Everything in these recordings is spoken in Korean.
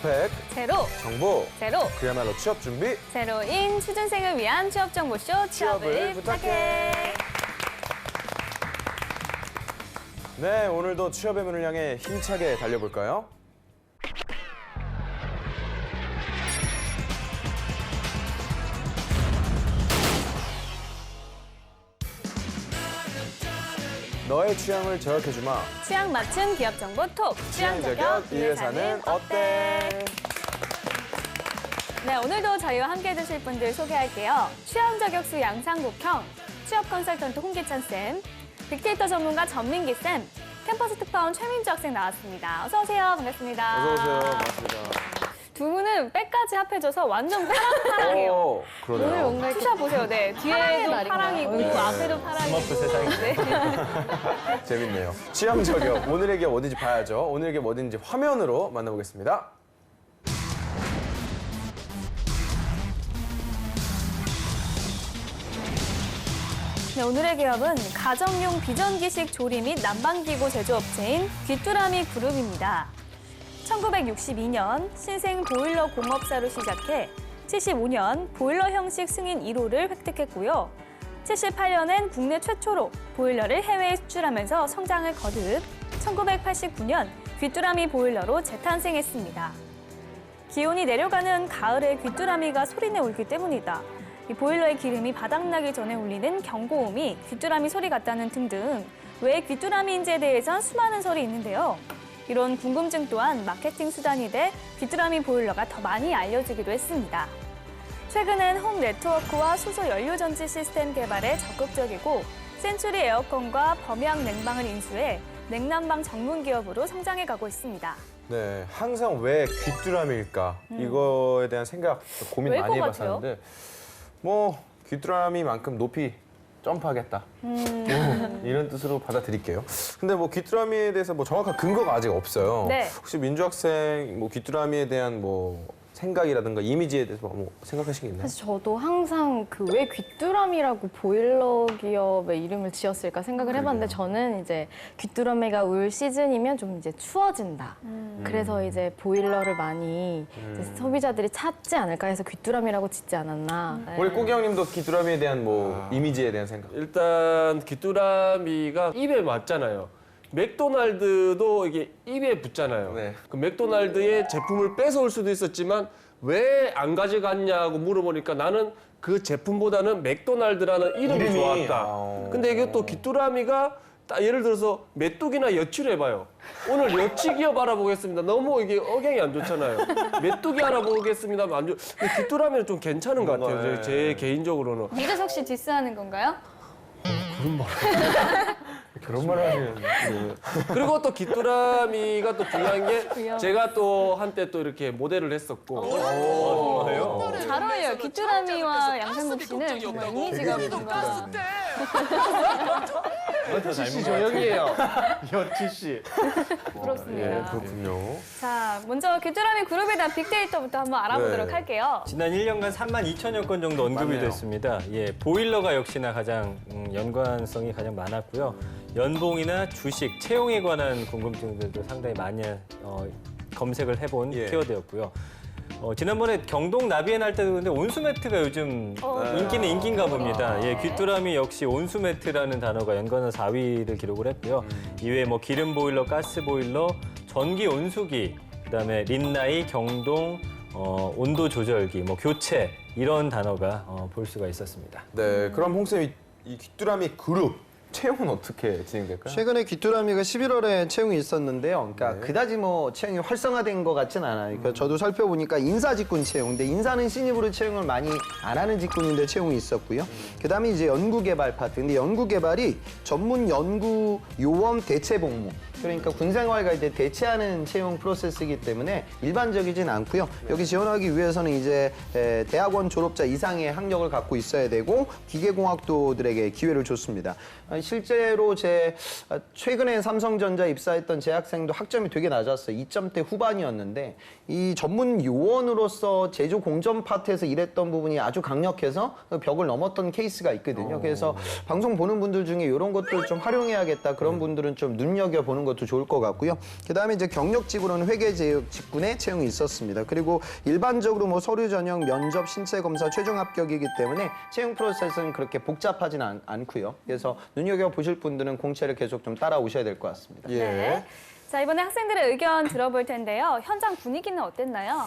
스펙, 제로, 정보, 제로, 그야말로 취업 준비. 제로인 취준생을 위한 취업정보쇼 취업을 부탁해. 네, 오늘도 취업의 문을 향해 힘차게 달려볼까요? 너의 취향을 저격해주마. 취향 맞춤 기업 정보 톡. 취향 저격 이 회사는 어때? 네, 오늘도 저희와 함께 해주실 분들 소개할게요. 취향 저격수 양상국형, 취업 컨설턴트 홍기찬 쌤, 빅데이터 전문가 전민기 쌤, 캠퍼스 특파원 최민주 학생 나왔습니다. 어서 오세요. 반갑습니다. 어서 오세요. 반갑습니다. 두 분은 백까지 합해져서 완전 파랑파랑해요. 오, 오늘 그러네요. 뭔가 투샷 보세요. 네, 뒤에도 파랑이고 앞에도 파랑이고. 세상이. 네. 재밌네요. 취향 저격, 오늘의 기업 어딘지 봐야죠. 오늘의 기업 어딘지 화면으로 만나보겠습니다. 네, 오늘의 기업은 가정용 비전기식 조리 및 난방기구 제조업체인 귀뚜라미 그룹입니다. 1962년 신생 보일러 공업사로 시작해 75년 보일러 형식 승인 1호를 획득했고요. 78년엔 국내 최초로 보일러를 해외에 수출하면서 성장을 거듭 1989년 귀뚜라미 보일러로 재탄생했습니다. 기온이 내려가는 가을에 귀뚜라미가 소리내 울기 때문이다. 이 보일러의 기름이 바닥나기 전에 울리는 경고음이 귀뚜라미 소리 같다는 등등 왜 귀뚜라미인지에 대해선 수많은 설이 있는데요. 이런 궁금증 또한 마케팅 수단이 돼 귀뚜라미 보일러가 더 많이 알려지기도 했습니다. 최근엔 홈 네트워크와 수소 연료 전지 시스템 개발에 적극적이고 센츄리 에어컨과 범양 냉방을 인수해 냉난방 전문 기업으로 성장해가고 있습니다. 네, 항상 왜 귀뚜라미일까? 이거에 대한 생각, 고민 왜일 많이 것 해봤었는데 뭐 귀뚜라미만큼 높이 점프하겠다. 이런 뜻으로 받아들일게요. 근데 뭐 귀뚜라미에 대해서 뭐 정확한 근거가 아직 없어요. 네. 혹시 민주 학생 뭐 귀뚜라미에 대한 뭐 생각이라든가 이미지에 대해서 뭐 생각하신 게 있나요? 사실 저도 항상 그 왜 귀뚜라미라고 보일러 기업의 이름을 지었을까 생각을 해봤는데 저는 이제 귀뚜라미가 올 시즌이면 좀 이제 추워진다. 그래서 이제 보일러를 많이 이제 소비자들이 찾지 않을까 해서 귀뚜라미라고 짓지 않았나. 네. 우리 꾸기 형님도 귀뚜라미에 대한 뭐 이미지에 대한 생각. 일단 귀뚜라미가 입에 맞잖아요. 맥도날드도 이게 입에 붙잖아요. 네. 그 맥도날드의 제품을 뺏어올 수도 있었지만 왜 안 가져갔냐고 물어보니까 나는 그 제품보다는 맥도날드라는 이름이 좋았다. 근데 이게 또 귀뚜라미가 딱 예를 들어서 메뚜기나 여치를 해봐요. 오늘 여치 기업 알아보겠습니다. 너무 이게 억양이 안 좋잖아요. 메뚜기 알아보겠습니다. 안 좋. 근데 귀뚜라미는 좀 괜찮은 것 같아요. 네. 제 개인적으로는. 이재석 씨 디스하는 건가요? 그런 말을 하시는. 그리고 또 귀뚜라미가 또 중요한 게 제가 또 한때 또 이렇게 모델을 했었고. 정말요? 잘 어울려요. 귀뚜라미와 양상국 씨는 정말 이미지가 뭔가. 여치 씨 조용히해요. 여치 씨. 부럽습니다. 그렇군요. 자, 먼저 귀뚜라미 그룹에 대한 빅데이터부터 한번 알아보도록 네. 할게요. 지난 1년간 32,000여 건 정도 언급이 맞네요. 됐습니다. 예, 보일러가 역시나 가장 연관성이 가장 많았고요. 연봉이나 주식, 채용에 관한 궁금증들도 상당히 많이 검색을 해본 예. 키워드였고요. 지난번에 경동 나비의 날 때도 근데 온수매트가 요즘 인기는 인기인가 봅니다. 예, 귀뚜라미 역시 온수매트라는 단어가 연관어 4위를 기록을 했고요. 이외에 뭐 기름 보일러, 가스 보일러, 전기 온수기, 그다음에 린나이, 경동, 온도 조절기, 뭐 교체 이런 단어가 볼 수가 있었습니다. 네, 그럼 홍쌤 이 귀뚜라미 그룹 채용은 어떻게 진행될까요? 최근에 귀뚜라미가 11월에 채용이 있었는데요. 그러니까 그다지 뭐 채용이 활성화된 것 같진 않아요. 그러니까 저도 살펴보니까 인사 직군 채용. 근데 인사는 신입으로 채용을 많이 안 하는 직군인데 채용이 있었고요. 그다음에 이제 연구개발 파트. 근데 연구개발이 전문 연구 요원 대체 복무. 그러니까 군 생활과 이제 대체하는 채용 프로세스이기 때문에 일반적이진 않고요. 여기 지원하기 위해서는 이제 대학원 졸업자 이상의 학력을 갖고 있어야 되고 기계공학도들에게 기회를 줬습니다. 실제로 최근에 삼성전자 입사했던 제 학생도 학점이 되게 낮았어요. 2점대 후반이었는데 이 전문 요원으로서 제조 공정 파트에서 일했던 부분이 아주 강력해서 벽을 넘었던 케이스가 있거든요. 그래서 방송 보는 분들 중에 이런 것들 좀 활용해야겠다. 그런 분들은 좀 눈여겨보는 것도 좋을 것 같고요. 그다음에 이제 경력직으로는 회계제육 직군에 채용이 있었습니다. 그리고 일반적으로 뭐 서류 전형, 면접, 신체 검사, 최종 합격이기 때문에 채용 프로세스는 그렇게 복잡하지는 않고요. 그래서 눈여겨 보실 분들은 공채를 계속 좀 따라오셔야 될 것 같습니다. 예. 네. 자, 이번에 학생들의 의견 들어볼 텐데요. 현장 분위기는 어땠나요?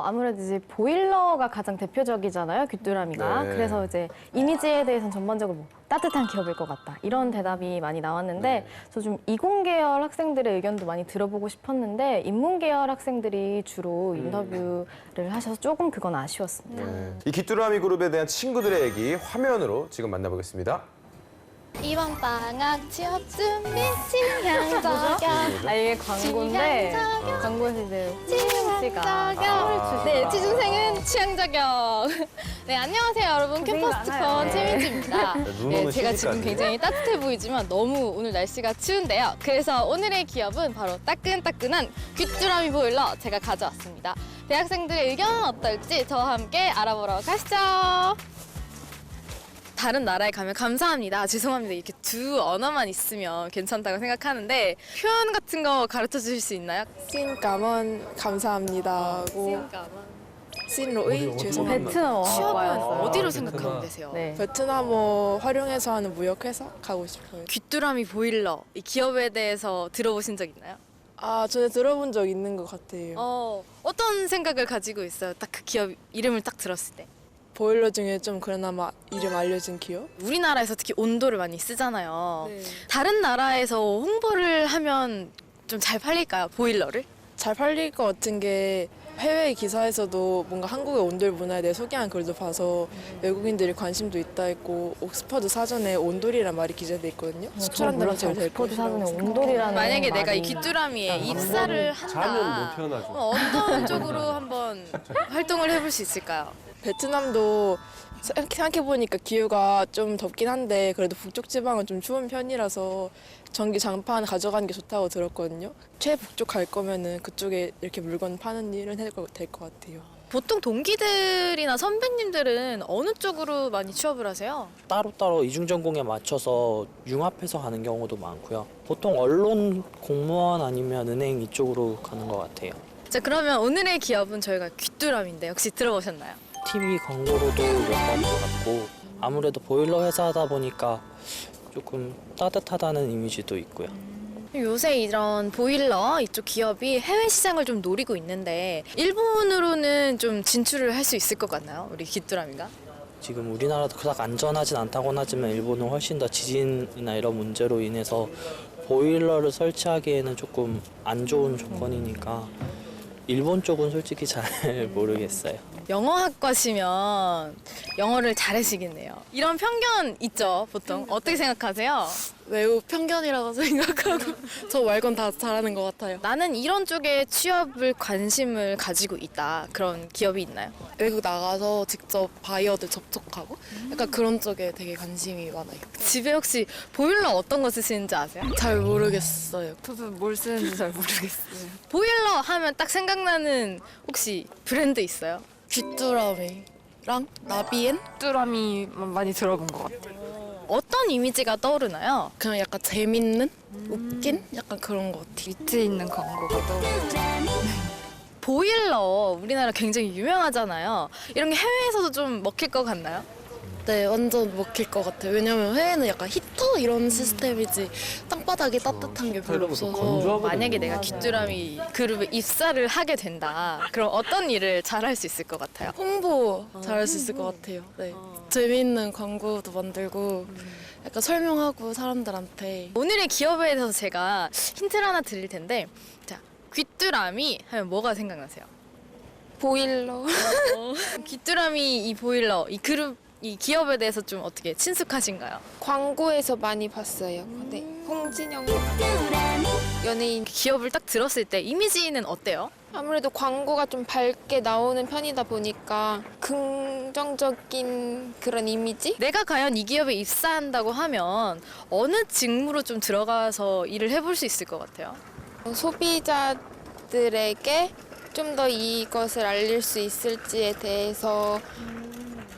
아무래도 이제 보일러가 가장 대표적이잖아요, 귀뚜라미가. 네. 그래서 이제 이미지에 대해서는 전반적으로 뭐 따뜻한 기업일 것 같다. 이런 대답이 많이 나왔는데 저 좀 이공계열 학생들의 의견도 많이 들어보고 싶었는데 인문계열 학생들이 주로 인터뷰를 하셔서 조금 그건 아쉬웠습니다. 네. 이 귀뚜라미 그룹에 대한 친구들의 얘기 화면으로 지금 만나보겠습니다. 이번 방학 취업 준비 취향 저격 아, 이게 광고인데 광고에서 이제 취향 씨가 저격 네, 취준생은 취향 저격 네, 안녕하세요 여러분 고생이 캠퍼스특권 많아요. 네. 최민지입니다 눈 네, 오는 제가 지금 시기까지. 굉장히 따뜻해 보이지만 너무 오늘 날씨가 추운데요 그래서 오늘의 기업은 바로 따끈따끈한 귀뚜라미 보일러 제가 가져왔습니다 대학생들의 의견은 어떨지 저와 함께 알아보러 가시죠 다른 나라에 가면 감사합니다. 죄송합니다. 이렇게 두 언어만 있으면 괜찮다고 생각하는데 표현 같은 거 가르쳐 주실 수 있나요? 씬 까먼 감사합니다고 씬 로이 죄송합니다. 베트남 취업은 어학과였어요. 어디로 생각하고 계세요? 네. 베트남어 활용해서 하는 무역회사 가고 싶어요. 귀뚜라미 보일러 이 기업에 대해서 들어보신 적 있나요? 아, 전에 들어본 적 있는 것 같아요. 어떤 생각을 가지고 있어요? 딱 그 기업 이름을 딱 들었을 때. 보일러 중에 좀 그나마 이름 알려진 기업? 우리나라에서 특히 온도를 많이 쓰잖아요. 네. 다른 나라에서 홍보를 하면 좀 잘 팔릴까요? 보일러를? 잘 팔릴 것 같은 게 해외 기사에서도 뭔가 한국의 온돌 문화에 대해 소개한 글도 봐서 외국인들이 관심도 있다 했고 옥스퍼드 사전에 온돌이란 말이 기재돼 있거든요. 수출한다면 잘 될 옥스퍼드 것이라고 사전에 생각해요. 온돌이라는 만약에 내가 이 말이 귀뚜라미에 입사를 자면 한다. 못 태어나죠. 어떤 쪽으로 한번 활동을 해볼 수 있을까요? 베트남도 생각해보니까 기후가 좀 덥긴 한데 그래도 북쪽 지방은 좀 추운 편이라서 전기 장판 가져가는 게 좋다고 들었거든요. 최북쪽 갈 거면은 그쪽에 이렇게 물건 파는 일은 될 것 같아요. 보통 동기들이나 선배님들은 어느 쪽으로 많이 취업을 하세요? 따로따로 이중 전공에 맞춰서 융합해서 가는 경우도 많고요. 보통 언론, 공무원 아니면 은행 이쪽으로 가는 것 같아요. 자, 그러면 오늘의 기업은 저희가 귀뚜라미인데 혹시 들어보셨나요? TV 광고로도 몇 번 봤고 아무래도 보일러 회사다 보니까 조금 따뜻하다는 이미지도 있고요. 요새 이런 보일러 이쪽 기업이 해외 시장을 좀 노리고 있는데 일본으로는 좀 진출을 할 수 있을 것 같나요? 우리 귀뚜라미가? 지금 우리나라도 그닥 안전하진 않다고는 하지만 일본은 훨씬 더 지진이나 이런 문제로 인해서 보일러를 설치하기에는 조금 안 좋은 조건이니까 일본 쪽은 솔직히 잘 모르겠어요. 영어학과시면 영어를 잘하시겠네요. 이런 편견 있죠, 보통. 어떻게 생각하세요? 매우 편견이라고 생각하고 저 말곤 다 잘하는 것 같아요. 나는 이런 쪽에 취업을 관심을 가지고 있다. 그런 기업이 있나요? 외국 나가서 직접 바이어들 접촉하고 약간 그런 쪽에 되게 관심이 많아요. 집에 혹시 보일러 어떤 거 쓰시는지 아세요? 잘 모르겠어요. 저도 뭘 쓰는지 잘 모르겠어요. 보일러 하면 딱 생각나는 혹시 브랜드 있어요? 귀뚜라미랑 나비엔? 귀뚜라미 많이 들어본 것 같아요. 어떤 이미지가 떠오르나요? 그냥 약간 재밌는? 웃긴? 약간 그런 것 같아요. 위트 있는 광고가 떠오르죠. 보일러 우리나라 굉장히 유명하잖아요. 이런 게 해외에서도 좀 먹힐 것 같나요? 네, 완전 먹힐 것 같아요. 왜냐면 해외는 약간 히터 이런 시스템이지 땅바닥이 따뜻한 게 별로 없어서 건조하거든요. 만약에 내가 귀뚜라미 그룹에 입사를 하게 된다. 그럼 어떤 일을 잘할 수 있을 것 같아요? 홍보 잘할 수 있을 것 같아요. 네. 재미있는 광고도 만들고 약간 설명하고 사람들한테 오늘의 기업에 대해서 제가 힌트를 하나 드릴 텐데 자, 귀뚜라미 하면 뭐가 생각나세요? 보일러. 귀뚜라미 이 보일러 이 그룹 이 기업에 대해서 좀 어떻게 친숙하신가요? 광고에서 많이 봤어요. 네. 홍진영 연예인. 기업을 딱 들었을 때 이미지는 어때요? 아무래도 광고가 좀 밝게 나오는 편이다 보니까 긍정적인 그런 이미지? 내가 과연 이 기업에 입사한다고 하면 어느 직무로 좀 들어가서 일을 해볼 수 있을 것 같아요? 소비자들에게 좀 더 이것을 알릴 수 있을지에 대해서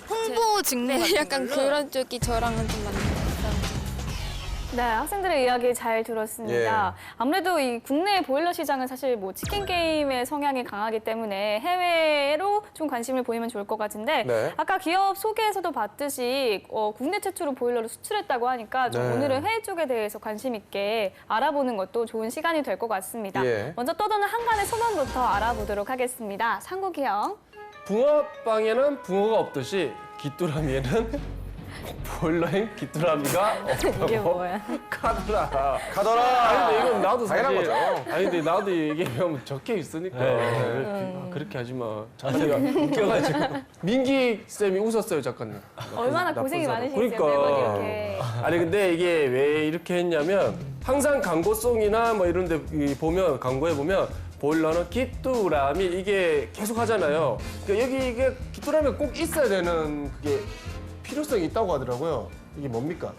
홍보 직무 네, 같은 약간 걸로? 그런 쪽이 저랑은 좀 맞는 것 같아요. 네, 학생들의 이야기 잘 들었습니다. 예. 아무래도 이 국내 보일러 시장은 사실 뭐 치킨 게임의 성향이 강하기 때문에 해외로 좀 관심을 보이면 좋을 것 같은데 네. 아까 기업 소개에서도 봤듯이 국내 최초로 보일러를 수출했다고 하니까 좀 네. 오늘은 해외 쪽에 대해서 관심 있게 알아보는 것도 좋은 시간이 될 것 같습니다. 예. 먼저 떠도는 한간의 소문부터 알아보도록 하겠습니다. 상국이형. 붕어빵에는 붕어가 없듯이 귀뚜라미에는 보일러엔 귀뚜라미가 없다고. 이게 뭐야? 카더라. 가더라. 아니 근데 이건 나도 당연한 사실 거죠. 아니 근데 나도 얘기하면 적혀 있으니까 그렇게 하지 마. 자기가 웃겨가지고 민기 쌤이 웃었어요 작가님. 얼마나 나쁜 고생이 사람. 많으시겠어요, 그러니까. 매번 이렇게. 아니 근데 이게 왜 이렇게 했냐면 항상 광고송이나 뭐 이런 데 보면 광고에 보면 보일러는 귀뚜라미 이게 계속 하잖아요. 그러니까 여기 이게 귀뚜라미가 꼭 있어야 되는 그게 필요성이 있다고 하더라고요. 이게 뭡니까?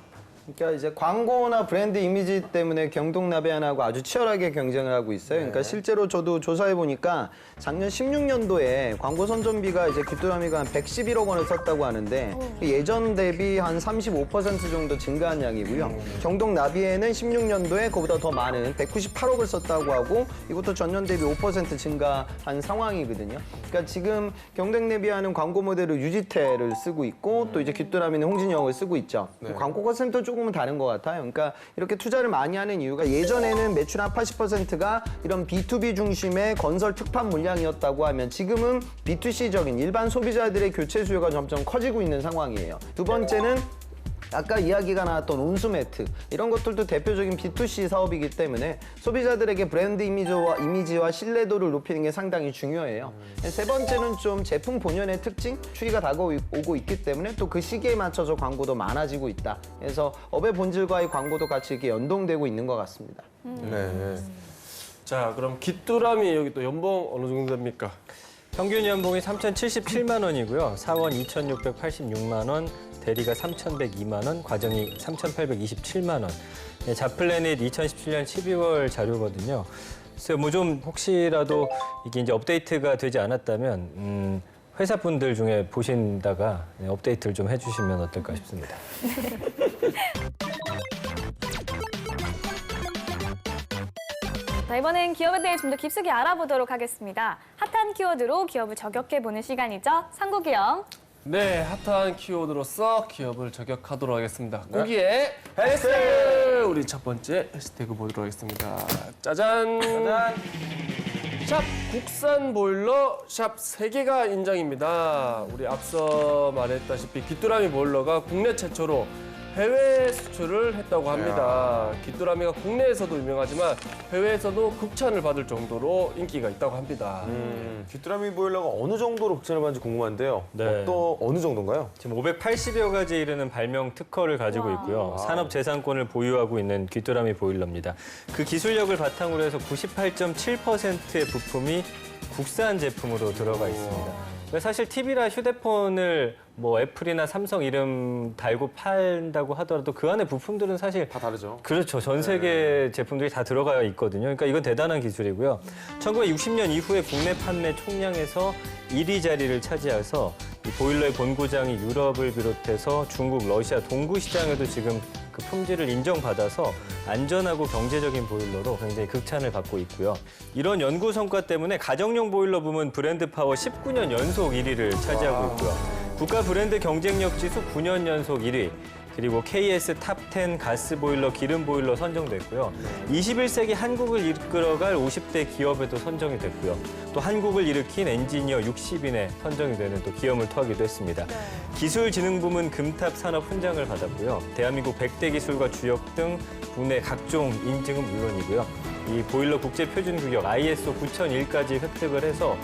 그러니까 이제 광고나 브랜드 이미지 때문에 경동나비안하고 아주 치열하게 경쟁을 하고 있어요. 그러니까 실제로 저도 조사해 보니까 작년 16년도에 광고 선전비가 이제 귀뚜라미가 한 111억 원을 썼다고 하는데 예전 대비 한 35% 정도 증가한 양이고요. 경동나비에는 16년도에 그보다 더 많은 198억을 썼다고 하고 이것도 전년 대비 5% 증가한 상황이거든요. 그러니까 지금 경동나비안은 광고 모델을 유지태를 쓰고 있고 또 이제 귀뚜라미는 홍진영을 쓰고 있죠. 광고 컨셉도 조금은 다른 것 같아요. 그러니까 이렇게 투자를 많이 하는 이유가 예전에는 매출 한 80%가 이런 B2B 중심의 건설 특판 물량이었다고 하면 지금은 B2C적인 일반 소비자들의 교체 수요가 점점 커지고 있는 상황이에요. 두 번째는 아까 이야기가 나왔던 온수매트 이런 것들도 대표적인 B2C 사업이기 때문에 소비자들에게 브랜드 이미지와 신뢰도를 높이는 게 상당히 중요해요. 세 번째는 좀 제품 본연의 특징, 추위가 다가오고 있기 때문에 또 그 시기에 맞춰서 광고도 많아지고 있다. 그래서 업의 본질과의 광고도 같이 이렇게 연동되고 있는 것 같습니다. 네. 자 그럼 귀뚜라미 여기 또 연봉 어느 정도 됩니까? 평균 연봉이 3,077만 원이고요. 사원 2,686만 원, 대리가 3,102만 원, 과정이 3,827만 원. 네, 자플래닛 2017년 12월 자료거든요. 그래서 뭐 좀 혹시라도 이게 이제 업데이트가 되지 않았다면 회사분들 중에 보신다가 업데이트를 좀 해주시면 어떨까 싶습니다. 자, 이번엔 기업에 대해 좀 더 깊숙이 알아보도록 하겠습니다. 핫한 키워드로 기업을 저격해보는 시간이죠. 상국이형. 네, 핫한 키워드로서 기업을 저격하도록 하겠습니다. 거기에 해시태그! 우리 첫 번째 해시태그 보도록 하겠습니다. 짜잔! 샵 국산 보일러 샵 3개가 인정입니다. 우리 앞서 말했다시피 귀뚜라미 보일러가 국내 최초로 해외 수출을 했다고 합니다. 귀뚜라미가 국내에서도 유명하지만 해외에서도 극찬을 받을 정도로 인기가 있다고 합니다. 귀뚜라미 보일러가 어느 정도로 극찬을 받는지 궁금한데요. 네. 또 어느 정도인가요? 지금 580여 가지에 이르는 발명 특허를 가지고 있고요. 산업 재산권을 보유하고 있는 귀뚜라미 보일러입니다. 그 기술력을 바탕으로 해서 98.7%의 부품이 국산 제품으로 들어가 있습니다. 사실 TV나 휴대폰을 뭐 애플이나 삼성 이름 달고 판다고 하더라도 그 안에 부품들은 사실 다 다르죠. 그렇죠. 전 세계 제품들이 다 들어가 있거든요. 그러니까 이건 대단한 기술이고요. 1960년 이후에 국내 판매 총량에서 1위 자리를 차지해서 이 보일러의 본고장이 유럽을 비롯해서 중국, 러시아, 동구 시장에도 지금 그 품질을 인정받아서 안전하고 경제적인 보일러로 굉장히 극찬을 받고 있고요. 이런 연구 성과 때문에 가정용 보일러 부문 브랜드 파워 19년 연속 1위를 차지하고 있고요. 국가 브랜드 경쟁력 지수 9년 연속 1위. 그리고 KS 탑10 가스 보일러, 기름 보일러 선정됐고요. 21세기 한국을 이끌어갈 50대 기업에도 선정이 됐고요. 또 한국을 일으킨 엔지니어 60인에 선정이 되는 또 기염을 토하기도 했습니다. 기술진흥 부문 금탑 산업 훈장을 받았고요. 대한민국 100대 기술과 주역 등 국내 각종 인증은 물론이고요. 이 보일러 국제 표준 규격 ISO 9001까지 획득을 해서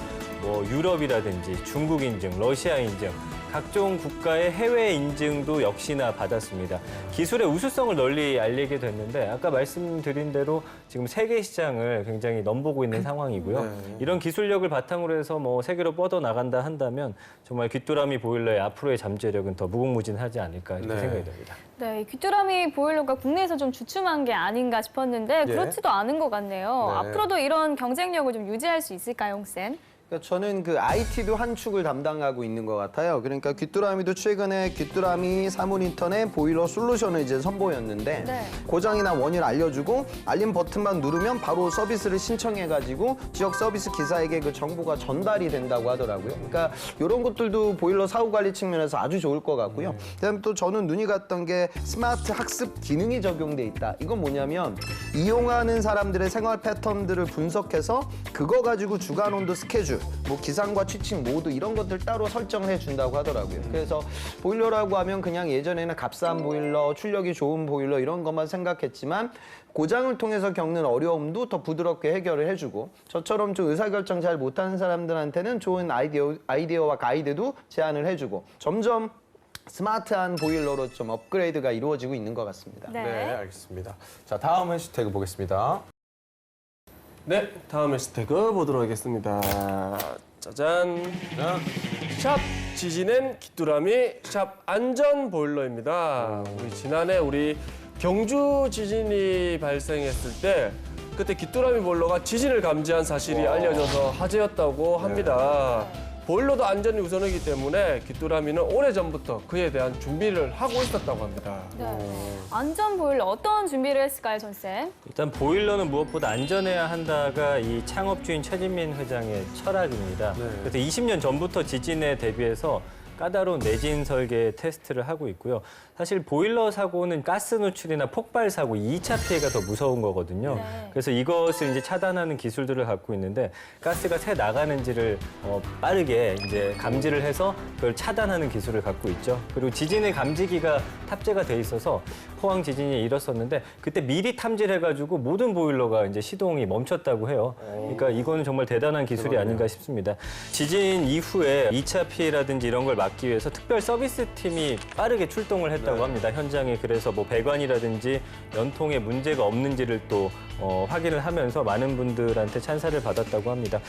뭐 유럽이라든지 중국 인증, 러시아 인증, 각종 국가의 해외 인증도 역시나 받았습니다. 기술의 우수성을 널리 알리게 됐는데 아까 말씀드린 대로 지금 세계 시장을 굉장히 넘보고 있는 상황이고요. 이런 기술력을 바탕으로 해서 뭐 세계로 뻗어나간다 한다면 정말 귀뚜라미 보일러의 앞으로의 잠재력은 더 무궁무진하지 않을까 이렇게 생각이 됩니다. 네, 이 귀뚜라미 보일러가 국내에서 좀 주춤한 게 아닌가 싶었는데 그렇지도 않은 것 같네요. 네. 앞으로도 이런 경쟁력을 좀 유지할 수 있을까요, 홍쌤? 그러니까 저는 그 IT도 한 축을 담당하고 있는 것 같아요. 그러니까 귀뚜라미도 최근에 귀뚜라미 사물 인터넷 보일러 솔루션을 이제 선보였는데 네. 고장이나 원인을 알려주고 알림 버튼만 누르면 바로 서비스를 신청해가지고 지역 서비스 기사에게 그 정보가 전달이 된다고 하더라고요. 그러니까 이런 것들도 보일러 사후 관리 측면에서 아주 좋을 것 같고요. 그다음에 또 저는 눈이 갔던 게 스마트 학습 기능이 적용돼 있다. 이건 뭐냐면 이용하는 사람들의 생활 패턴들을 분석해서 그거 가지고 주간 온도 스케줄, 뭐 기상과 취침 모두 이런 것들 따로 설정을 해준다고 하더라고요. 그래서 보일러라고 하면 그냥 예전에는 값싼 보일러, 출력이 좋은 보일러 이런 것만 생각했지만 고장을 통해서 겪는 어려움도 더 부드럽게 해결을 해주고 저처럼 좀 의사결정 잘 못하는 사람들한테는 좋은 아이디어와 가이드도 제안을 해주고 점점 스마트한 보일러로 좀 업그레이드가 이루어지고 있는 것 같습니다. 네. 네, 알겠습니다. 자, 다음 해시태그 보겠습니다. 네, 다음 해시태그 보도록 하겠습니다. 짜잔. 샵 지진엔 귀뚜라미, 샵 안전 보일러입니다. 지난해 우리 경주 지진이 발생했을 때 그때 귀뚜라미 보일러가 지진을 감지한 사실이 알려져서 화제였다고 합니다. 보일러도 안전이 우선이기 때문에 귀뚜라미는 오래전부터 그에 대한 준비를 하고 있었다고 합니다. 네. 안전 보일러 어떤 준비를 했을까요, 전쌤? 일단 보일러는 무엇보다 안전해야 한다가 이 창업주인 최진민 회장의 철학입니다. 그래서 20년 전부터 지진에 대비해서 까다로운 내진 설계 테스트를 하고 있고요. 사실 보일러 사고는 가스 누출이나 폭발 사고, 2차 피해가 더 무서운 거거든요. 네. 그래서 이것을 이제 차단하는 기술들을 갖고 있는데 가스가 새 나가는지를 빠르게 이제 감지를 해서 그걸 차단하는 기술을 갖고 있죠. 그리고 지진의 감지기가 탑재가 돼 있어서 포항 지진이 일었었는데 그때 미리 탐지를 해가지고 모든 보일러가 이제 시동이 멈췄다고 해요. 그러니까 이거는 정말 대단한 기술이 아닌가 싶습니다. 지진 이후에 2차 피해라든지 이런 걸 막기 위해서 특별 서비스 팀이 빠르게 출동을 했다고 합니다. 현장에 그래서 뭐 배관이라든지 연통에 문제가 없는지를 또 확인을 하면서 많은 분들한테 찬사를 받았다고 합니다.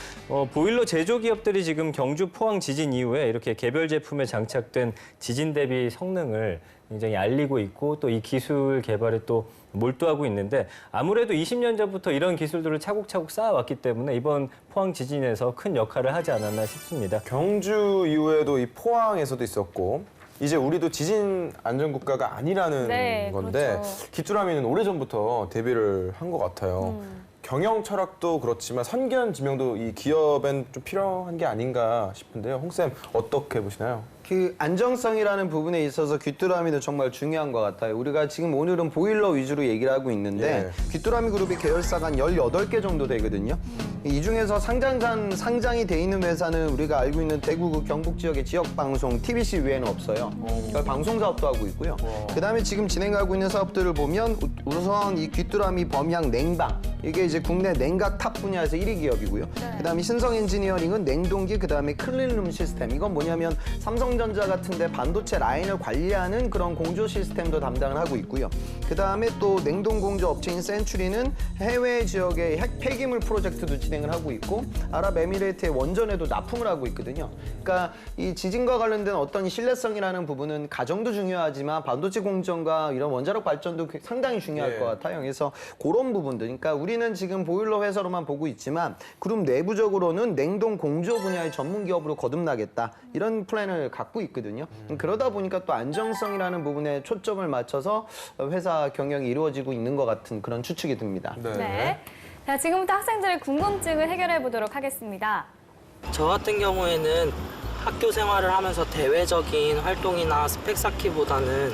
보일러 제조 기업들이 지금 경주 포항 지진 이후에 이렇게 개별 제품에 장착된 지진 대비 성능을 굉장히 알리고 있고 또 이 기술 개발에 또 몰두하고 있는데 아무래도 20년 전부터 이런 기술들을 차곡차곡 쌓아왔기 때문에 이번 포항 지진에서 큰 역할을 하지 않았나 싶습니다. 경주 이후에도 이 포항에서도 있었고 이제 우리도 지진 안전 국가가 아니라는 네, 건데 그렇죠. 귀뚜라미는 오래전부터 대비를 한 것 같아요. 경영 철학도 그렇지만 선견 지명도 이 기업엔 좀 필요한 게 아닌가 싶은데요. 홍쌤 어떻게 보시나요? 그 안정성이라는 부분에 있어서 귀뚜라미는 정말 중요한 것 같아요. 우리가 지금 오늘은 보일러 위주로 얘기를 하고 있는데 귀뚜라미 그룹이 계열사가 한 18개 정도 되거든요. 이 중에서 상장이 돼 있는 회사는 우리가 알고 있는 대구 그 경북 지역의 지역 방송 TBC 외에는 없어요. 그러니까 방송 사업도 하고 있고요. 그다음에 지금 진행하고 있는 사업들을 보면 우선 이 귀뚜라미 범양 냉방 이게 이제 국내 냉각 탑 분야에서 1위 기업이고요. 그다음에 신성 엔지니어링은 냉동기 그다음에 클린룸 시스템 이건 뭐냐면 삼성전자 같은데 반도체 라인을 관리하는 그런 공조 시스템도 담당을 하고 있고요. 그다음에 또 냉동 공조 업체인 센츄리는 해외 지역의 핵 폐기물 프로젝트도 진행을 하고 있고 아랍에미레이트의 원전에도 납품을 하고 있거든요. 그러니까 이 지진과 관련된 어떤 신뢰성이라는 부분은 가정도 중요하지만 반도체 공정과 이런 원자력 발전도 상당히 중요할 것 같아요. 그래서 그런 부분들. 그러니까 우리는 지금 보일러 회사로만 보고 있지만 그룹 내부적으로는 냉동 공조 분야의 전문 기업으로 거듭나겠다. 이런 플랜을 갖고 있거든요. 그러다 보니까 또 안정성이라는 부분에 초점을 맞춰서 회사 경영이 이루어지고 있는 것 같은 그런 추측이 듭니다. 네. 자, 지금부터 학생들의 궁금증을 해결해 보도록 하겠습니다. 저 같은 경우에는 학교 생활을 하면서 대외적인 활동이나 스펙 쌓기보다는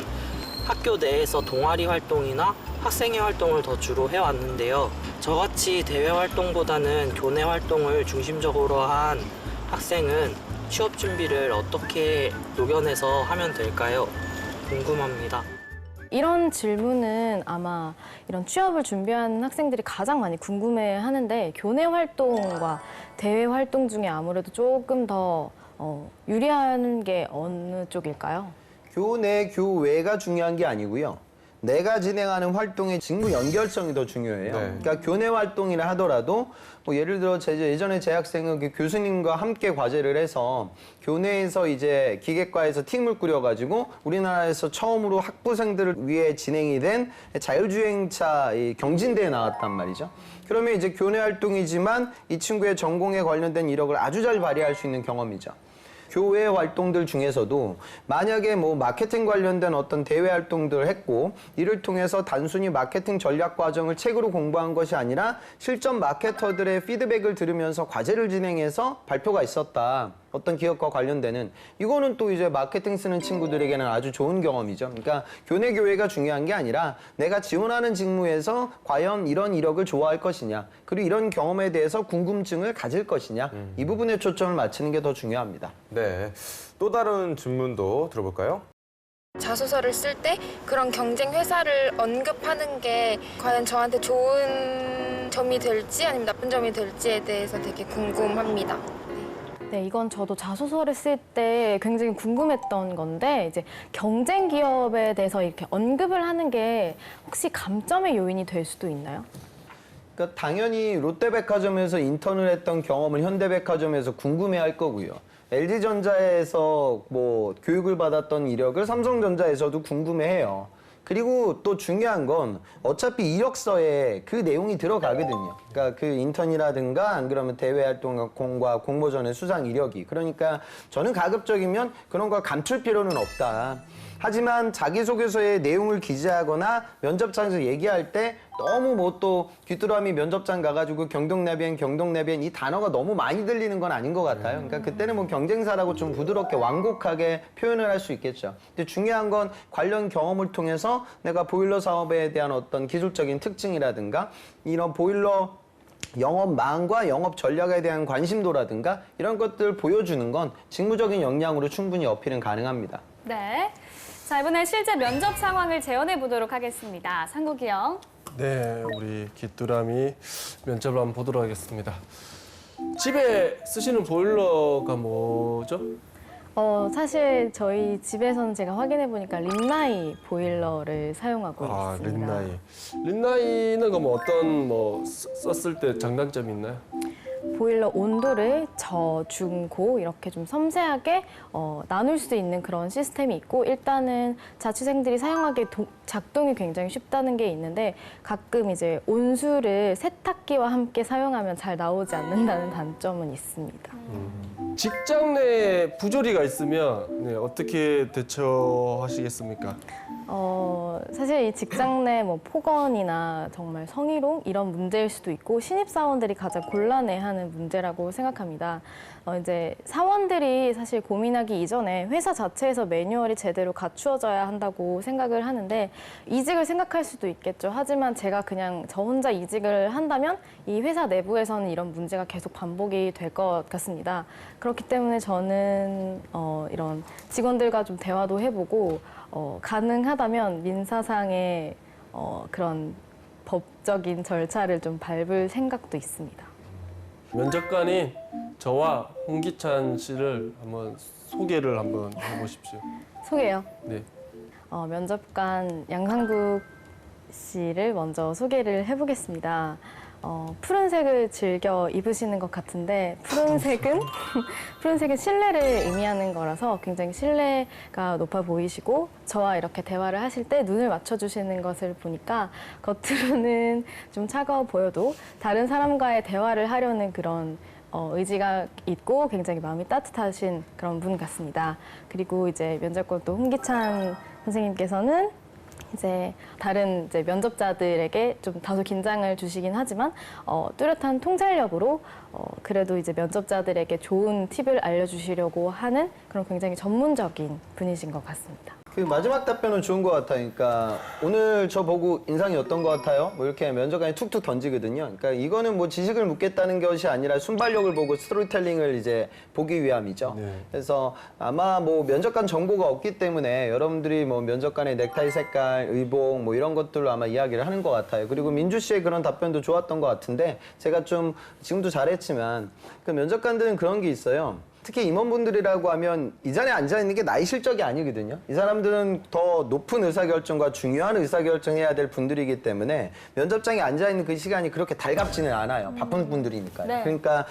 학교 내에서 동아리 활동이나 학생회 활동을 더 주로 해왔는데요. 저같이 대외 활동보다는 교내 활동을 중심적으로 한 학생은 취업 준비를 어떻게 녹여내서 하면 될까요? 궁금합니다. 이런 질문은 아마 이런 취업을 준비하는 학생들이 가장 많이 궁금해하는데 교내 활동과 대외 활동 중에 아무래도 조금 더 유리한 게 어느 쪽일까요? 교내, 교외가 중요한 게 아니고요. 내가 진행하는 활동의 직무 연결성이 더 중요해요. 네. 그러니까 교내 활동이라 하더라도 뭐 예를 들어 예전에 제 학생은 그 교수님과 함께 과제를 해서 교내에서 이제 기계과에서 팀을 꾸려가지고 우리나라에서 처음으로 학부생들을 위해 진행이 된 자율주행차 이 경진대에 나왔단 말이죠. 그러면 이제 교내 활동이지만 이 친구의 전공에 관련된 이력을 아주 잘 발휘할 수 있는 경험이죠. 교외 활동들 중에서도 만약에 뭐 마케팅 관련된 어떤 대외 활동들을 했고 이를 통해서 단순히 마케팅 전략 과정을 책으로 공부한 것이 아니라 실전 마케터들의 피드백을 들으면서 과제를 진행해서 발표가 있었다. 어떤 기업과 관련되는 이거는 또 이제 마케팅 쓰는 친구들에게는 아주 좋은 경험이죠. 그러니까 교내 교외가 중요한 게 아니라 내가 지원하는 직무에서 과연 이런 이력을 좋아할 것이냐 그리고 이런 경험에 대해서 궁금증을 가질 것이냐 이 부분에 초점을 맞추는 게 더 중요합니다. 네. 또 다른 질문도 들어볼까요? 자소서를 쓸 때 그런 경쟁 회사를 언급하는 게 과연 저한테 좋은 점이 될지 아니면 나쁜 점이 될지에 대해서 되게 궁금합니다. 네, 이건 저도 자소서를 쓸 때 굉장히 궁금했던 건데 이제 경쟁 기업에 대해서 이렇게 언급을 하는 게 혹시 감점의 요인이 될 수도 있나요? 그러니까 당연히 롯데백화점에서 인턴을 했던 경험을 현대백화점에서 궁금해할 거고요. LG전자에서 뭐 교육을 받았던 이력을 삼성전자에서도 궁금해해요. 그리고 또 중요한 건 어차피 이력서에 그 내용이 들어가거든요. 그러니까 그 인턴이라든가 안 그러면 대외 활동과 공모전의 수상 이력이. 그러니까 저는 가급적이면 그런 걸 감출 필요는 없다. 하지만 자기소개서에 내용을 기재하거나 면접장에서 얘기할 때 너무 뭐 또 귀뚜라미 면접장 가가지고 경동나비엔 이 단어가 너무 많이 들리는 건 아닌 것 같아요. 그러니까 그때는 뭐 경쟁사라고 좀 부드럽게 완곡하게 표현을 할 수 있겠죠. 근데 중요한 건 관련 경험을 통해서 내가 보일러 사업에 대한 어떤 기술적인 특징이라든가 이런 보일러 영업망과 영업 전략에 대한 관심도라든가 이런 것들 보여주는 건 직무적인 역량으로 충분히 어필은 가능합니다. 네. 자, 이번엔 실제 면접 상황을 재현해 보도록 하겠습니다. 상국이 형. 네, 우리 귀뚜라미 면접을 한번 보도록 하겠습니다. 집에 쓰시는 보일러가 뭐죠? 사실 저희 집에서는 제가 확인해 보니까 린나이 보일러를 사용하고 아, 있습니다. 린나이는 그럼 어떤 뭐 썼을 때 장단점이 있나요? 보일러 온도를 저, 중, 고 이렇게 좀 섬세하게 나눌 수 있는 그런 시스템이 있고 일단은 자취생들이 사용하기에 작동이 굉장히 쉽다는 게 있는데 가끔 이제 온수를 세탁기와 함께 사용하면 잘 나오지 않는다는 단점은 있습니다. 직장 내 부조리가 있으면 네, 어떻게 대처하시겠습니까? 사실 이 직장 내 뭐 폭언이나 정말 성희롱 이런 문제일 수도 있고 신입사원들이 가장 곤란해하는 문제라고 생각합니다. 이제 사원들이 사실 고민하기 이전에 회사 자체에서 매뉴얼이 제대로 갖추어져야 한다고 생각을 하는데 이직을 생각할 수도 있겠죠. 하지만 제가 그냥 저 혼자 이직을 한다면 이 회사 내부에서는 이런 문제가 계속 반복이 될 것 같습니다. 그렇기 때문에 저는 이런 직원들과 좀 대화도 해보고 가능하다면 민사상의 그런 법적인 절차를 좀 밟을 생각도 있습니다. 면접관인 저와 홍기찬 씨를 한번 소개를 한번 해보십시오. 소개요. 네. 면접관 양상국 씨를 먼저 소개를 해보겠습니다. 푸른색을 즐겨 입으시는 것 같은데 푸른색은 신뢰를 의미하는 거라서 굉장히 신뢰가 높아 보이시고 저와 이렇게 대화를 하실 때 눈을 맞춰주시는 것을 보니까 겉으로는 좀 차가워 보여도 다른 사람과의 대화를 하려는 그런 의지가 있고 굉장히 마음이 따뜻하신 그런 분 같습니다. 그리고 이제 면접관 또 홍기찬 선생님께서는 이제 다른 이제 면접자들에게 좀 다소 긴장을 주시긴 하지만 뚜렷한 통찰력으로 그래도 이제 면접자들에게 좋은 팁을 알려주시려고 하는 그런 굉장히 전문적인 분이신 것 같습니다. 그 마지막 답변은 좋은 것 같아요. 그러니까 오늘 저 보고 인상이 어떤 것 같아요? 뭐 이렇게 면접관이 툭툭 던지거든요. 그러니까 이거는 뭐 지식을 묻겠다는 것이 아니라 순발력을 보고 스토리텔링을 이제 보기 위함이죠. 네. 그래서 아마 뭐 면접관 정보가 없기 때문에 여러분들이 뭐 면접관의 넥타이 색깔, 의복 뭐 이런 것들로 아마 이야기를 하는 것 같아요. 그리고 민주 씨의 그런 답변도 좋았던 것 같은데 제가 좀 지금도 잘했지만 그 면접관들은 그런 게 있어요. 특히 임원분들이라고 하면 이 자리에 앉아있는 게 나이 실적이 아니거든요. 이 사람들은 더 높은 의사결정과 중요한 의사결정해야 될 분들이기 때문에 면접장에 앉아있는 그 시간이 그렇게 달갑지는 않아요. 바쁜 분들이니까요. 네. 그러니까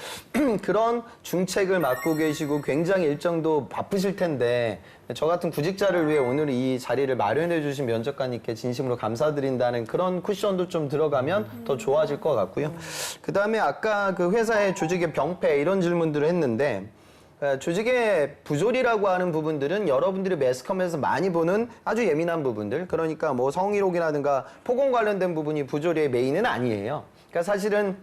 그런 중책을 맡고 계시고 굉장히 일정도 바쁘실 텐데 저 같은 구직자를 위해 오늘 이 자리를 마련해 주신 면접관님께 진심으로 감사드린다는 그런 쿠션도 좀 들어가면 더 좋아질 것 같고요. 그다음에 아까 그 회사의 조직의 병폐 이런 질문들을 했는데 조직의 부조리라고 하는 부분들은 여러분들이 매스컴에서 많이 보는 아주 예민한 부분들, 그러니까 뭐 성희롱이라든가 폭언 관련된 부분이 부조리의 메인은 아니에요. 그러니까 사실은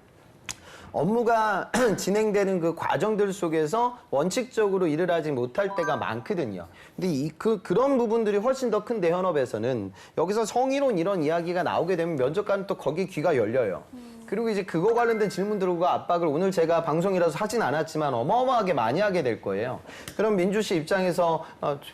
업무가 진행되는 그 과정들 속에서 원칙적으로 일을 하지 못할 때가 많거든요. 근데 그런 부분들이 훨씬 더 큰데 현업에서는 여기서 성희롱 이런 이야기가 나오게 되면 면접관은 또 거기 귀가 열려요. 그리고 이제 그거 관련된 질문들과 압박을 오늘 제가 방송이라서 하진 않았지만 어마어마하게 많이 하게 될 거예요. 그럼 민주 씨 입장에서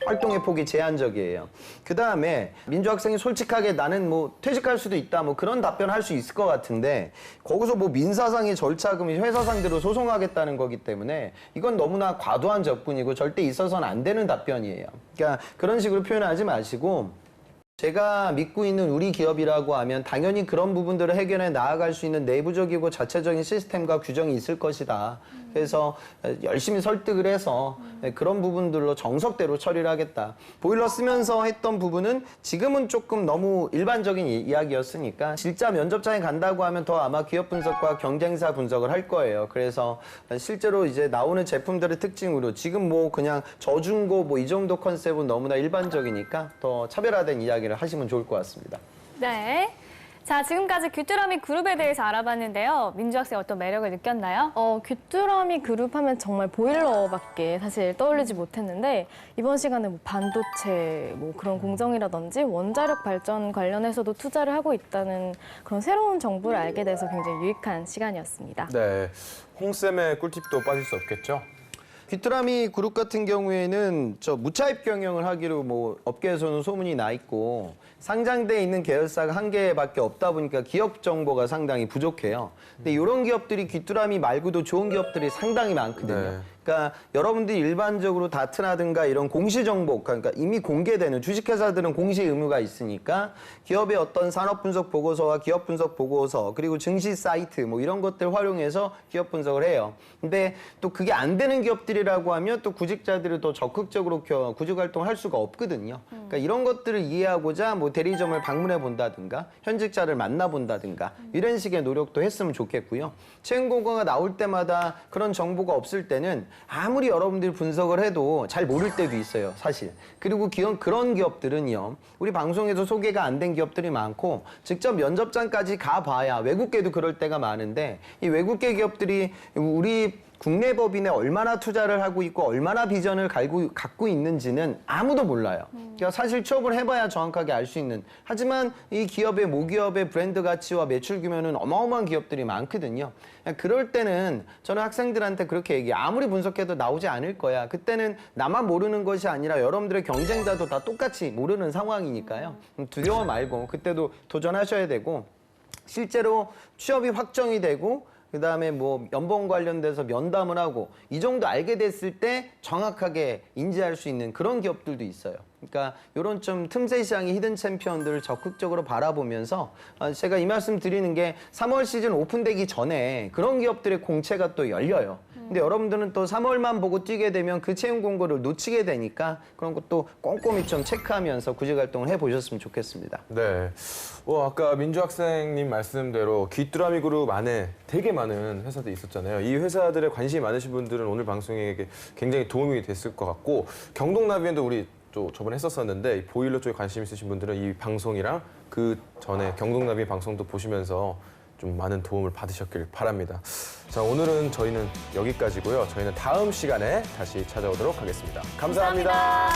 활동의 폭이 제한적이에요. 그 다음에 민주 학생이 솔직하게 나는 뭐 퇴직할 수도 있다 뭐 그런 답변을 할 수 있을 것 같은데 거기서 뭐 민사상의 절차금이 회사 상대로 소송하겠다는 거기 때문에 이건 너무나 과도한 접근이고 절대 있어서는 안 되는 답변이에요. 그러니까 그런 식으로 표현하지 마시고 제가 믿고 있는 우리 기업이라고 하면 당연히 그런 부분들을 해결해 나아갈 수 있는 내부적이고 자체적인 시스템과 규정이 있을 것이다. 그래서 열심히 설득을 해서 그런 부분들로 정석대로 처리를 하겠다. 보일러 쓰면서 했던 부분은 지금은 조금 너무 일반적인 이야기였으니까 실자 면접장에 간다고 하면 더 아마 기업 분석과 경쟁사 분석을 할 거예요. 그래서 실제로 이제 나오는 제품들의 특징으로 지금 뭐 그냥 저중고 뭐 이 정도 컨셉은 너무나 일반적이니까 더 차별화된 이야기를 하시면 좋을 것 같습니다. 네. 자, 지금까지 귀뚜라미 그룹에 대해서 알아봤는데요. 민주 학생 어떤 매력을 느꼈나요? 귀뚜라미 그룹 하면 정말 보일러밖에 사실 떠올리지 못했는데 이번 시간에 뭐 반도체 뭐 그런 공정이라든지 원자력 발전 관련해서도 투자를 하고 있다는 그런 새로운 정보를 알게 돼서 굉장히 유익한 시간이었습니다. 네, 홍쌤의 꿀팁도 빠질 수 없겠죠? 귀뚜라미 그룹 같은 경우에는 저 무차입 경영을 하기로 뭐 업계에서는 소문이 나 있고 상장돼 있는 계열사가 한 개밖에 없다 보니까 기업 정보가 상당히 부족해요. 근데 이런 기업들이 귀뚜라미 말고도 좋은 기업들이 상당히 많거든요. 네. 그러니까 여러분들이 일반적으로 다트라든가 이런 공시 정보, 그러니까 이미 공개되는 주식회사들은 공시 의무가 있으니까 기업의 어떤 산업 분석 보고서와 기업 분석 보고서 그리고 증시 사이트 뭐 이런 것들 활용해서 기업 분석을 해요. 근데 또 그게 안 되는 기업들이라고 하면 또 구직자들이 더 적극적으로 구직 활동을 할 수가 없거든요. 그러니까 이런 것들을 이해하고자 뭐 대리점을 방문해 본다든가 현직자를 만나 본다든가 이런 식의 노력도 했으면 좋겠고요. 채용 공고가 나올 때마다 그런 정보가 없을 때는 아무리 여러분들이 분석을 해도 잘 모를 때도 있어요, 사실. 그리고 그런 기업들은요, 우리 방송에서 소개가 안 된 기업들이 많고 직접 면접장까지 가봐야 외국계도 그럴 때가 많은데 이 외국계 기업들이 우리 국내 법인에 얼마나 투자를 하고 있고 얼마나 비전을 갖고 있는지는 아무도 몰라요. 그러니까 사실 취업을 해봐야 정확하게 알 수 있는. 하지만 이 기업의 모기업의 브랜드 가치와 매출 규모는 어마어마한 기업들이 많거든요. 그럴 때는 저는 학생들한테 그렇게 얘기해요. 아무리 분석해도 나오지 않을 거야. 그때는 나만 모르는 것이 아니라 여러분들의 경쟁자도 다 똑같이 모르는 상황이니까요. 두려워 말고 그때도 도전하셔야 되고 실제로 취업이 확정이 되고 그다음에 뭐 연봉 관련돼서 면담을 하고 이 정도 알게 됐을 때 정확하게 인지할 수 있는 그런 기업들도 있어요. 그러니까 이런 좀 틈새 시장의 히든 챔피언들을 적극적으로 바라보면서 제가 이 말씀 드리는 게 3월 시즌 오픈되기 전에 그런 기업들의 공채가 또 열려요. 근데 여러분들은 또 3월만 보고 뛰게 되면 그 채용 공고를 놓치게 되니까 그런 것도 꼼꼼히 좀 체크하면서 구직 활동을 해보셨으면 좋겠습니다. 네. 아까 민주 학생님 말씀대로 귀뚜라미 그룹 안에 되게 많은 회사들이 있었잖아요. 이 회사들에 관심이 많으신 분들은 오늘 방송에 굉장히 도움이 됐을 것 같고 경동나비엔도 우리 또 저번에 했었었는데 이 보일러 쪽에 관심 있으신 분들은 이 방송이랑 그 전에 경동나비 방송도 보시면서 좀 많은 도움을 받으셨길 바랍니다. 자, 오늘은 저희는 여기까지고요. 저희는 다음 시간에 다시 찾아오도록 하겠습니다. 감사합니다.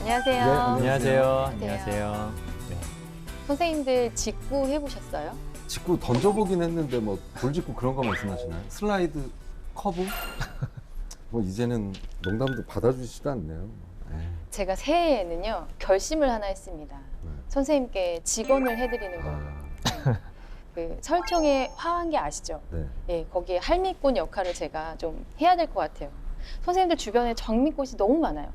안녕하세요. 안녕하세요. 안녕하세요. 선생님들 직구 해보셨어요? 직구 던져보긴 했는데 뭐 돌직구 그런 거 말씀하시나요? 슬라이드 커브? 뭐 이제는 농담도 받아주시지도 않네요. 제가 새해에는요 결심을 하나 했습니다. 선생님께 직언을 해드리는 거예요. 그 설총의 화환기 아시죠? 네. 예, 거기에 할미꽃 역할을 제가 좀 해야 될 것 같아요. 선생님들 주변에 장미꽃이 너무 많아요.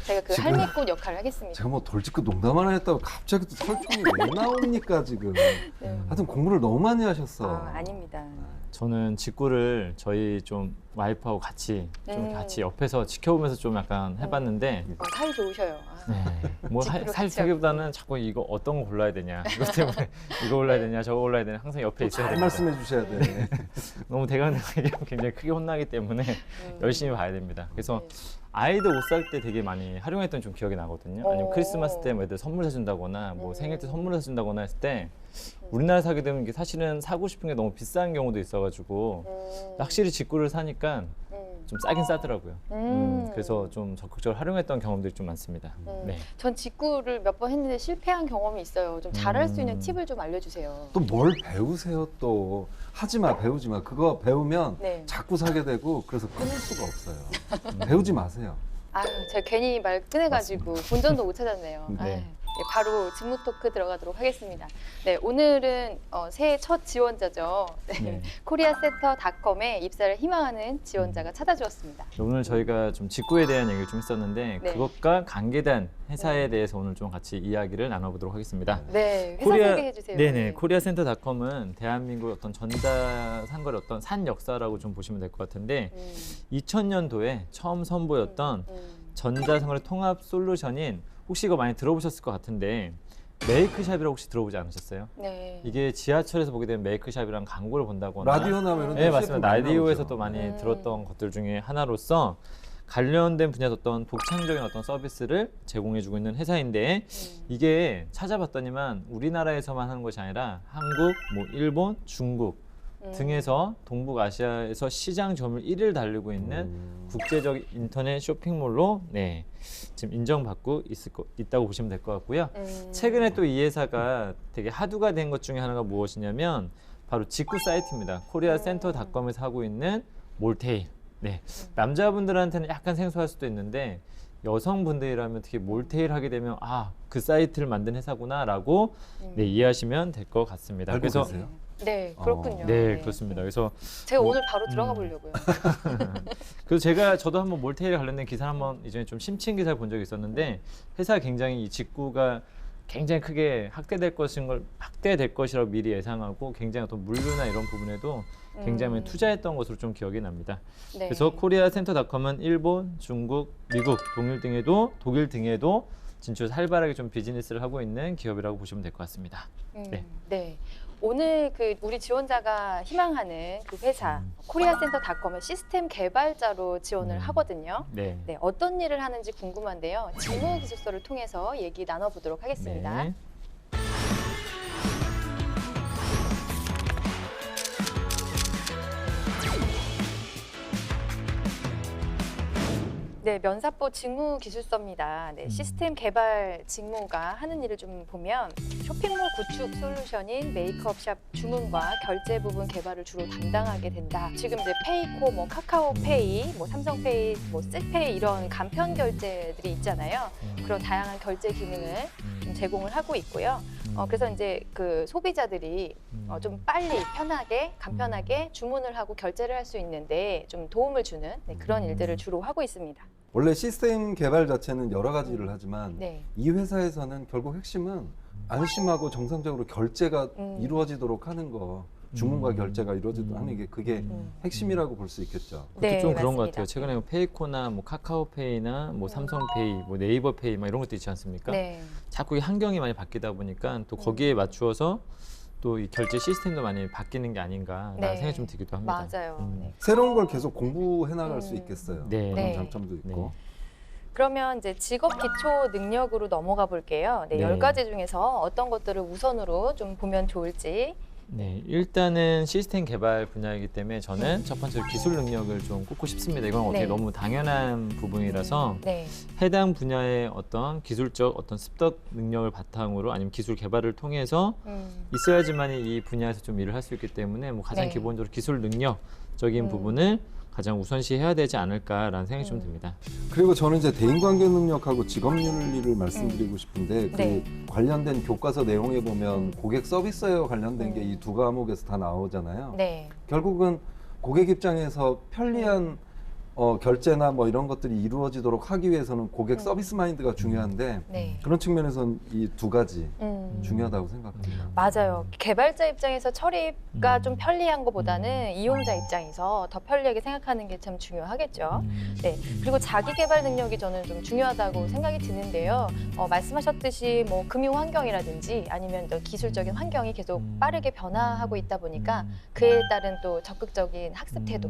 제가 그 지금 할미꽃 역할을 하겠습니다. 제가 뭐 돌직구 농담 하나 했다고 갑자기 또 설총이 왜 나옵니까 지금? 하여튼 공부를 너무 많이 하셨어. 아닙니다. 저는 직구를 저희 좀 와이프하고 같이 좀 같이 옆에서 지켜보면서 좀 약간 해봤는데 사이 좋으셔요. 뭐 직구를 살 같이 타기보다는 자꾸 이거 어떤 거 골라야 되냐 이것 때문에 이거 골라야 되냐 저거 골라야 되냐 항상 옆에 있어야 잘 됩니다. 말씀해 주셔야 돼. 너무 대강대강하게 굉장히 크게 혼나기 때문에 열심히 봐야 됩니다. 그래서 아이들 옷 살 때 되게 많이 활용했던 좀 기억이 나거든요. 아니면 크리스마스 때 뭐 애들 선물 사준다거나 뭐 생일 때 선물 사준다거나 했을 때 우리나라 사게 되면 이게 사실은 사고 싶은 게 너무 비싼 경우도 있어가지고 확실히 직구를 사니까 좀 싸긴 싸더라고요. 그래서 좀 적극적으로 활용했던 경험들이 좀 많습니다. 네. 전 직구를 몇 번 했는데 실패한 경험이 있어요. 좀 잘할 수 있는 팁을 좀 알려주세요. 또 뭘 배우세요 또. 하지 마, 배우지 마. 그거 배우면 자꾸 사게 되고 그래서 끊을 수가 없어요. 배우지 마세요. 아유, 제가 괜히 말 꺼내가지고 본전도 못 찾았네요. 네. 아유, 바로 직무 토크 들어가도록 하겠습니다. 네, 오늘은 새해 첫 지원자죠. 네. 코리아센터닷컴에 입사를 희망하는 지원자가 찾아주었습니다. 오늘 저희가 좀 직구에 대한 얘기를 좀 했었는데 그것과 관계된 회사에 대해서 오늘 좀 같이 이야기를 나눠보도록 하겠습니다. 네, 회사 소개해 주세요. 네네, 코리아센터닷컴은 대한민국 어떤 전자상거래 어떤 산 역사라고 좀 보시면 될 것 같은데 2000년도에 처음 선보였던 전자상거래 통합 솔루션인 혹시 이거 많이 들어보셨을 것 같은데 메이크샵이라고 혹시 들어보지 않으셨어요? 네. 이게 지하철에서 보게 되면 메이크샵이라는 광고를 본다거나 라디오 나오면 네 맞습니다. 라디오에서도 많이 들었던 것들 중에 하나로서 관련된 분야의 어떤 독창적인 어떤 서비스를 제공해주고 있는 회사인데 이게 찾아봤더니만 우리나라에서만 하는 것이 아니라 한국, 뭐 일본, 중국 등에서 동북아시아에서 시장 점유율 1위를 달리고 있는 국제적 인터넷 쇼핑몰로 지금 인정받고 있다고 보시면 될 것 같고요. 최근에 또 이 회사가 되게 화두가 된 것 중에 하나가 무엇이냐면 바로 직구 사이트입니다. 코리아센터닷컴에서 하고 있는 몰테일. 네, 남자분들한테는 약간 생소할 수도 있는데 여성분들이라면 특히 몰테일 하게 되면 그 사이트를 만든 회사구나라고 이해하시면 될 것 같습니다. 알고 그래서 계세요? 네, 그렇군요. 네, 그렇습니다. 그래서 제가 오늘 바로 들어가 보려고요. 그래서 저도 한번 몰테일에 관련된 기사 한번 이전에 좀 심층 기사를 본 적이 있었는데 회사가 굉장히 이 직구가 굉장히 크게 확대될 것이라고 미리 예상하고 굉장히 어떤 물류나 이런 부분에도 굉장히 많이 투자했던 것으로 좀 기억이 납니다. 네. 그래서 코리아센터닷컴은 일본, 중국, 미국, 독일 등에도 진출 활발하게 좀 비즈니스를 하고 있는 기업이라고 보시면 될 것 같습니다. 네. 오늘 우리 지원자가 희망하는 그 회사 코리아센터닷컴의 시스템 개발자로 지원을 하거든요. 네. 네, 어떤 일을 하는지 궁금한데요. 직무 기술서를 통해서 얘기 나눠보도록 하겠습니다. 네. 네, 면사포 직무 기술서입니다. 네, 시스템 개발 직무가 하는 일을 좀 보면 쇼핑몰 구축 솔루션인 메이크업샵 주문과 결제 부분 개발을 주로 담당하게 된다. 지금 이제 페이코, 뭐 카카오페이, 뭐 삼성페이, 뭐 셀페이 이런 간편 결제들이 있잖아요. 그런 다양한 결제 기능을 제공을 하고 있고요. 그래서 이제 그 소비자들이 좀 빨리 편하게 간편하게 주문을 하고 결제를 할 수 있는데 좀 도움을 주는 그런 일들을 주로 하고 있습니다. 원래 시스템 개발 자체는 여러 가지를 하지만 네. 이 회사에서는 결국 핵심은 안심하고 정상적으로 결제가 이루어지도록 하는 거, 주문과 결제가 이루어지도록 하는 게 그게 핵심이라고 볼 수 있겠죠. 그것도 좀 그런 것 맞습니다. 같아요. 최근에 페이코나 뭐 카카오페이나 뭐 삼성페이, 뭐 네이버페이 막 이런 것도 있지 않습니까? 네. 자꾸 이 환경이 많이 바뀌다 보니까 또 거기에 맞추어서 또 이 결제 시스템도 많이 바뀌는 게 아닌가라는 생각이 좀 들기도 합니다. 맞아요. 네. 새로운 걸 계속 공부해 나갈 수 있겠어요. 네. 그런 네. 장점도 있고. 그러면 이제 직업 기초 능력으로 넘어가 볼게요. 네, 네. 10가지 중에서 어떤 것들을 우선으로 좀 보면 좋을지 네, 일단은 시스템 개발 분야이기 때문에 저는 첫 번째로 기술 능력을 좀 꼽고 싶습니다. 이건 어떻게 네. 너무 당연한 부분이라서 네. 해당 분야의 어떤 기술적 어떤 습득 능력을 바탕으로 아니면 기술 개발을 통해서 있어야지만 이 분야에서 좀 일을 할 수 있기 때문에 뭐 가장 네. 기본적으로 기술 능력적인 부분을 가장 우선시해야 되지 않을까라는 생각이 좀 듭니다. 그리고 저는 이제 대인관계 능력하고 직업윤리를 말씀드리고 싶은데 그 네. 관련된 교과서 내용에 보면 고객 서비스웨어 관련된 게 이 두 과목에서 다 나오잖아요. 네. 결국은 고객 입장에서 편리한 결제나 뭐 이런 것들이 이루어지도록 하기 위해서는 고객 서비스 마인드가 중요한데 네. 그런 측면에서는 이 두 가지 중요하다고 생각합니다. 맞아요. 개발자 입장에서 처리가 좀 편리한 것보다는 이용자 입장에서 더 편리하게 생각하는 게 참 중요하겠죠. 네. 그리고 자기 개발 능력이 저는 좀 중요하다고 생각이 드는데요. 말씀하셨듯이 뭐 금융 환경이라든지 아니면 또 기술적인 환경이 계속 빠르게 변화하고 있다 보니까 그에 따른 또 적극적인 학습 태도,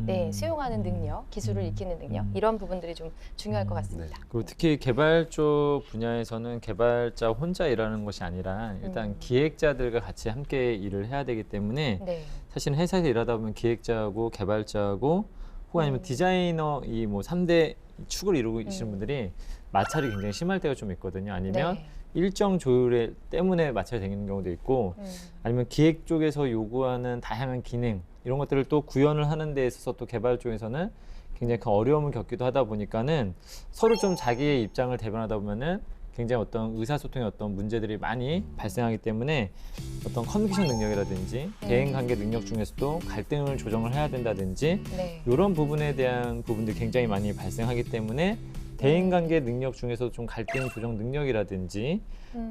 네, 수용하는 능력, 기술을 익히는 능력 이런 부분들이 좀 중요할 것 같습니다. 그리고 특히 개발 쪽 분야에서는 개발자 혼자 일하는 것이 아니라 일단 기획자들과 같이 함께 일을 해야 되기 때문에 네. 사실 회사에서 일하다 보면 기획자하고 개발자하고 혹은 아니면 디자이너 이 뭐 3대 축을 이루고 계시는 분들이 마찰이 굉장히 심할 때가 좀 있거든요. 아니면 네. 일정 조율 때문에 마찰이 생기는 경우도 있고 아니면 기획 쪽에서 요구하는 다양한 기능 이런 것들을 또 구현을 하는 데 있어서 또 개발 쪽에서는 굉장히 큰 어려움을 겪기도 하다 보니까는 서로 좀 자기의 입장을 대변하다 보면은 굉장히 어떤 의사소통의 어떤 문제들이 많이 발생하기 때문에 어떤 커뮤니케이션 능력이라든지 대인관계 능력 중에서도 갈등을 조정을 해야 된다든지 네. 이런 부분에 대한 부분들이 굉장히 많이 발생하기 때문에 대인관계 능력 중에서도 좀 갈등 조정 능력이라든지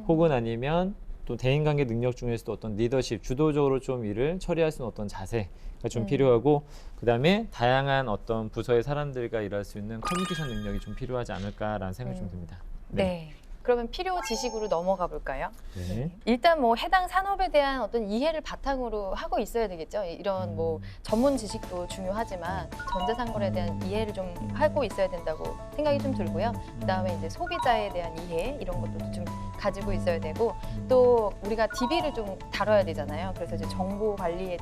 혹은 아니면 또 대인관계 능력 중에서도 어떤 리더십, 주도적으로 좀 일을 처리할 수 있는 어떤 자세가 좀 필요하고 그다음에 다양한 어떤 부서의 사람들과 일할 수 있는 커뮤니케이션 능력이 좀 필요하지 않을까라는 생각이 좀 듭니다. 네. 그러면 필요 지식으로 넘어가 볼까요? 네. 일단 뭐 해당 산업에 대한 어떤 이해를 바탕으로 하고 있어야 되겠죠. 이런 뭐 전문 지식도 중요하지만 전자상거래에 대한 이해를 좀 하고 있어야 된다고 생각이 좀 들고요. 그다음에 이제 소비자에 대한 이해 이런 것도 좀 가지고 있어야 되고 또 우리가 DB를 좀 다뤄야 되잖아요. 그래서 이제 정보 관리에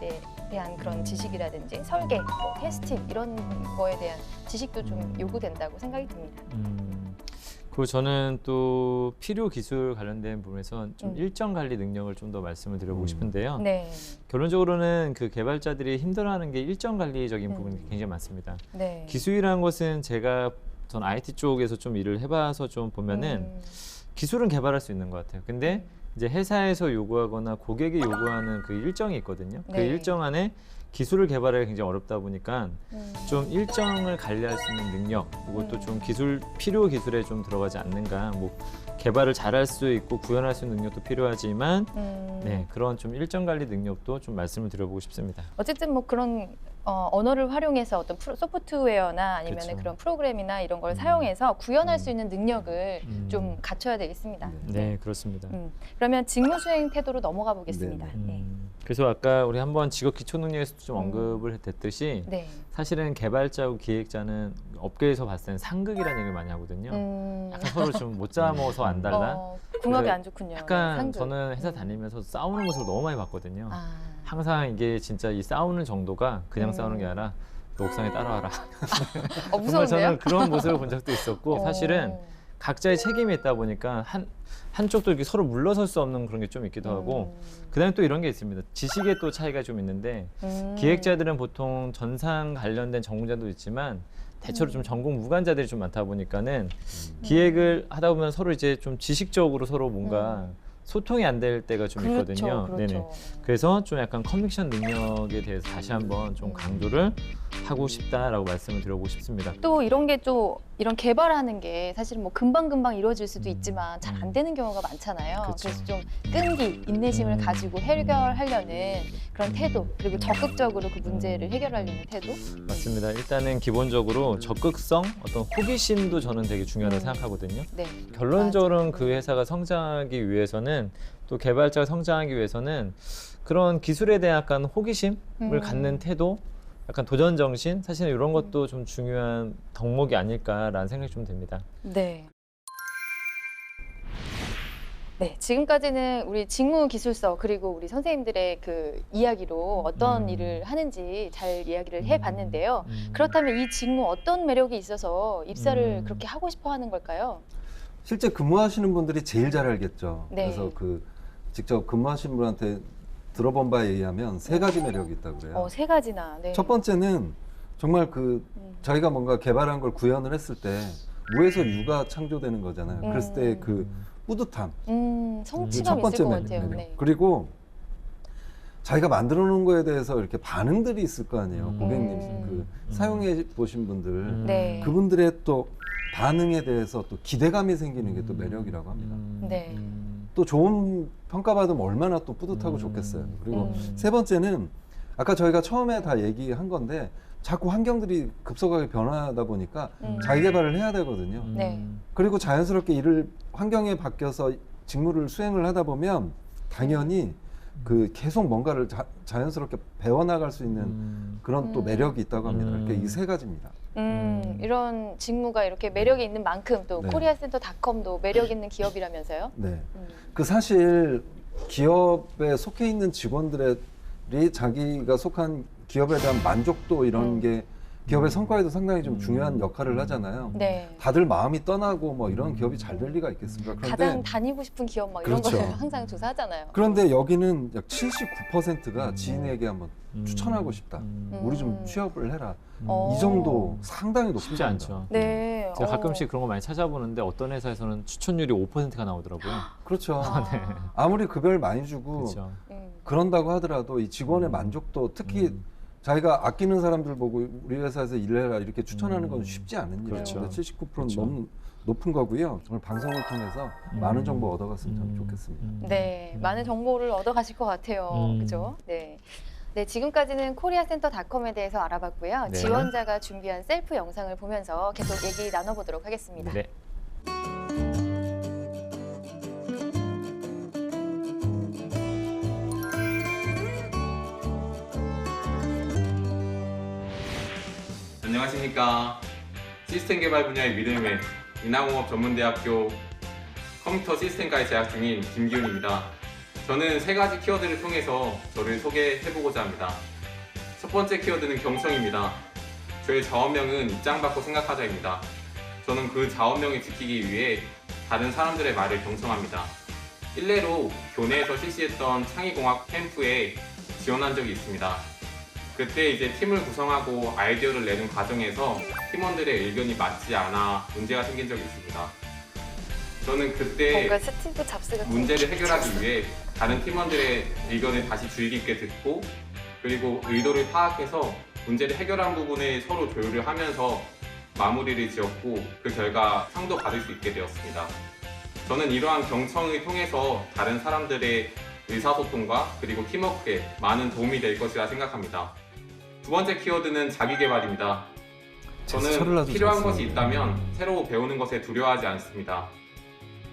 대한 그런 지식이라든지 설계, 뭐 테스팅 이런 거에 대한 지식도 좀 요구된다고 생각이 듭니다. 그리고 저는 또 필요 기술 관련된 부분에서 좀 일정 관리 능력을 좀 더 말씀을 드려보고 싶은데요. 네. 결론적으로는 그 개발자들이 힘들어하는 게 일정 관리적인 부분이 굉장히 많습니다. 네. 기술이라는 것은 전 IT 쪽에서 좀 일을 해봐서 좀 보면은 기술은 개발할 수 있는 것 같아요. 근데 이제 회사에서 요구하거나 고객이 요구하는 그 일정이 있거든요. 그 네. 일정 안에 기술을 개발하기가 굉장히 어렵다 보니까 좀 일정을 관리할 수 있는 능력, 그것도 좀 필요 기술에 좀 들어가지 않는가. 뭐 개발을 잘할 수 있고 구현할 수 있는 능력도 필요하지만, 네, 그런 좀 일정 관리 능력도 좀 말씀을 드려보고 싶습니다. 어쨌든 뭐 그런 언어를 활용해서 어떤 소프트웨어나 아니면 그렇죠. 그런 프로그램이나 이런 걸 사용해서 구현할 수 있는 능력을 좀 갖춰야 되겠습니다. 네, 그렇습니다. 그러면 직무 수행 태도로 넘어가 보겠습니다. 네. 그래서 아까 우리 한번 직업 기초 능력에서도 좀 언급을 됐듯이 네. 사실은 개발자하고 기획자는 업계에서 봤을 때는 상극이라는 얘기를 많이 하거든요. 약간 서로 좀 못 잡아서 안 달라. 궁합이 그래서 안 좋군요. 약간 상극. 저는 회사 다니면서 싸우는 모습을 너무 많이 봤거든요. 아. 항상 이게 진짜 이 싸우는 정도가 그냥 싸우는 게 아니라 너 옥상에 따라와라. 정말 무서운데요? 저는 그런 모습을 본 적도 있었고 사실은 각자의 책임이 있다 보니까 한쪽도 이렇게 서로 물러설 수 없는 그런 게 좀 있기도 하고 그다음에 또 이런 게 있습니다. 지식의 또 차이가 좀 있는데 기획자들은 보통 전산 관련된 전공자도 있지만 대체로 좀 전공 무관자들이 좀 많다 보니까는 기획을 하다 보면 서로 이제 좀 지식적으로 서로 뭔가 소통이 안 될 때가 좀 있거든요. 그렇죠. 네네. 그래서 좀 약간 커뮤니케이션 능력에 대해서 다시 한번 좀 강조를 하고 싶다라고 말씀을 드려보고 싶습니다. 또 이런 게 또 이런 개발하는 게 사실은 뭐 금방금방 이루어질 수도 있지만 잘 안 되는 경우가 많잖아요. 그쵸. 그래서 좀 끈기, 인내심을 가지고 해결하려는 그런 태도 그리고 적극적으로 그 문제를 해결하려는 태도 맞습니다. 일단은 기본적으로 적극성, 어떤 호기심도 저는 되게 중요하다고 생각하거든요. 네. 결론적으로는 그 회사가 성장하기 위해서는 또 개발자가 성장하기 위해서는 그런 기술에 대한 약간 호기심을 갖는 태도, 약간 도전 정신, 사실은 이런 것도 좀 중요한 덕목이 아닐까라는 생각이 좀 듭니다. 네. 네, 지금까지는 우리 직무기술서 그리고 우리 선생님들의 그 이야기로 어떤 일을 하는지 잘 이야기를 해봤는데요. 그렇다면 이 직무 어떤 매력이 있어서 입사를 그렇게 하고 싶어 하는 걸까요? 실제 근무하시는 분들이 제일 잘 알겠죠. 네. 그래서 그 직접 근무하시는 분한테 들어본 바에 의하면 3가지 매력이 있다고 그래요. 3가지나. 네. 첫 번째는 정말 그 저희가 뭔가 개발한 걸 구현을 했을 때 무에서 유가 창조되는 거잖아요. 그랬을 때 그 뿌듯함. 성취감 있을 것 같아요. 네. 그리고 자기가 만들어 놓은 거에 대해서 이렇게 반응들이 있을 거 아니에요. 고객님, 그 사용해 보신 분들. 네. 그분들의 또 반응에 대해서 또 기대감이 생기는 게 또 매력이라고 합니다. 네. 또 좋은 평가받으면 얼마나 또 뿌듯하고 좋겠어요. 그리고 3번째는 아까 저희가 처음에 다 얘기한 건데 자꾸 환경들이 급속하게 변화하다 보니까 자기 개발을 해야 되거든요. 네. 그리고 자연스럽게 일을 환경에 바뀌어서 직무를 수행을 하다 보면 당연히 그 계속 뭔가를 자연스럽게 배워나갈 수 있는 그런 또 매력이 있다고 합니다. 그러니까 이 3가지입니다. 이런 직무가 이렇게 매력이 있는 만큼 또 네. 코리아센터닷컴도 매력 있는 기업이라면서요? 네. 그 사실 기업에 속해 있는 직원들이 자기가 속한 기업에 대한 만족도 이런 게 기업의 성과에도 상당히 좀 중요한 역할을 하잖아요. 네. 다들 마음이 떠나고 뭐 이런 기업이 잘 될 리가 있겠습니까? 가장 다니고 싶은 기업 막 이런 그렇죠. 거를 항상 조사하잖아요. 그런데 여기는 약 79%가 지인에게 한번 추천하고 싶다. 우리 좀 취업을 해라. 이 정도 상당히 높지 쉽지 않죠. 네. 제가 가끔씩 그런 거 많이 찾아보는데 어떤 회사에서는 추천율이 5%가 나오더라고요. 그렇죠. 네. 아무리 급여를 많이 주고 그렇죠. 그런다고 하더라도 이 직원의 만족도 특히 자기가 아끼는 사람들 보고 우리 회사에서 일해라 이렇게 추천하는 건 쉽지 않은 일이에요. 그렇죠. 근데 79%는 그렇죠. 너무 높은 거고요. 오늘 방송을 통해서 많은 정보 얻어갔으면 참 좋겠습니다. 네, 많은 정보를 얻어가실 것 같아요. 그죠? 네. 네, 지금까지는 코리아센터닷컴에 대해서 알아봤고요. 네. 지원자가 준비한 셀프 영상을 보면서 계속 얘기 나눠보도록 하겠습니다. 네. 안녕하십니까. 시스템 개발 분야의 믿음의 인하공업전문대학교 컴퓨터 시스템과에 재학 중인 김기훈입니다. 저는 3가지 키워드를 통해서 저를 소개해보고자 합니다. 첫 번째 키워드는 경청입니다. 저의 자원명은 입장받고 생각하자입니다. 저는 그 자원명을 지키기 위해 다른 사람들의 말을 경청합니다. 일례로 교내에서 실시했던 창의공학 캠프에 지원한 적이 있습니다. 그때 이제 팀을 구성하고 아이디어를 내는 과정에서 팀원들의 의견이 맞지 않아 문제가 생긴 적이 있습니다. 저는 그때 뭔가 스티브 잡스 같은 문제를 해결하기 위해 다른 팀원들의 의견을 다시 주의 깊게 듣고 그리고 의도를 파악해서 문제를 해결한 부분에 서로 조율을 하면서 마무리를 지었고 그 결과 상도 받을 수 있게 되었습니다. 저는 이러한 경청을 통해서 다른 사람들의 의사소통과 그리고 팀워크에 많은 도움이 될 것이라 생각합니다. 두 번째 키워드는 자기개발입니다. 저는 필요한 것이 있다면 새로 배우는 것에 두려워하지 않습니다.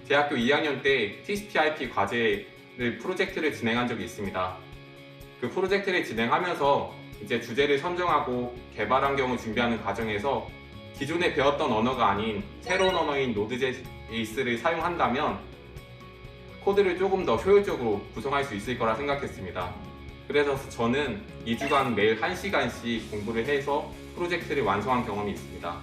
대학교 2학년 때 TCP/IP 과제를 프로젝트를 진행한 적이 있습니다. 그 프로젝트를 진행하면서 이제 주제를 선정하고 개발 환경을 준비하는 과정에서 기존에 배웠던 언어가 아닌 새로운 언어인 노드.js를 사용한다면 코드를 조금 더 효율적으로 구성할 수 있을 거라 생각했습니다. 그래서 저는 2주간 매일 1시간씩 공부를 해서 프로젝트를 완성한 경험이 있습니다.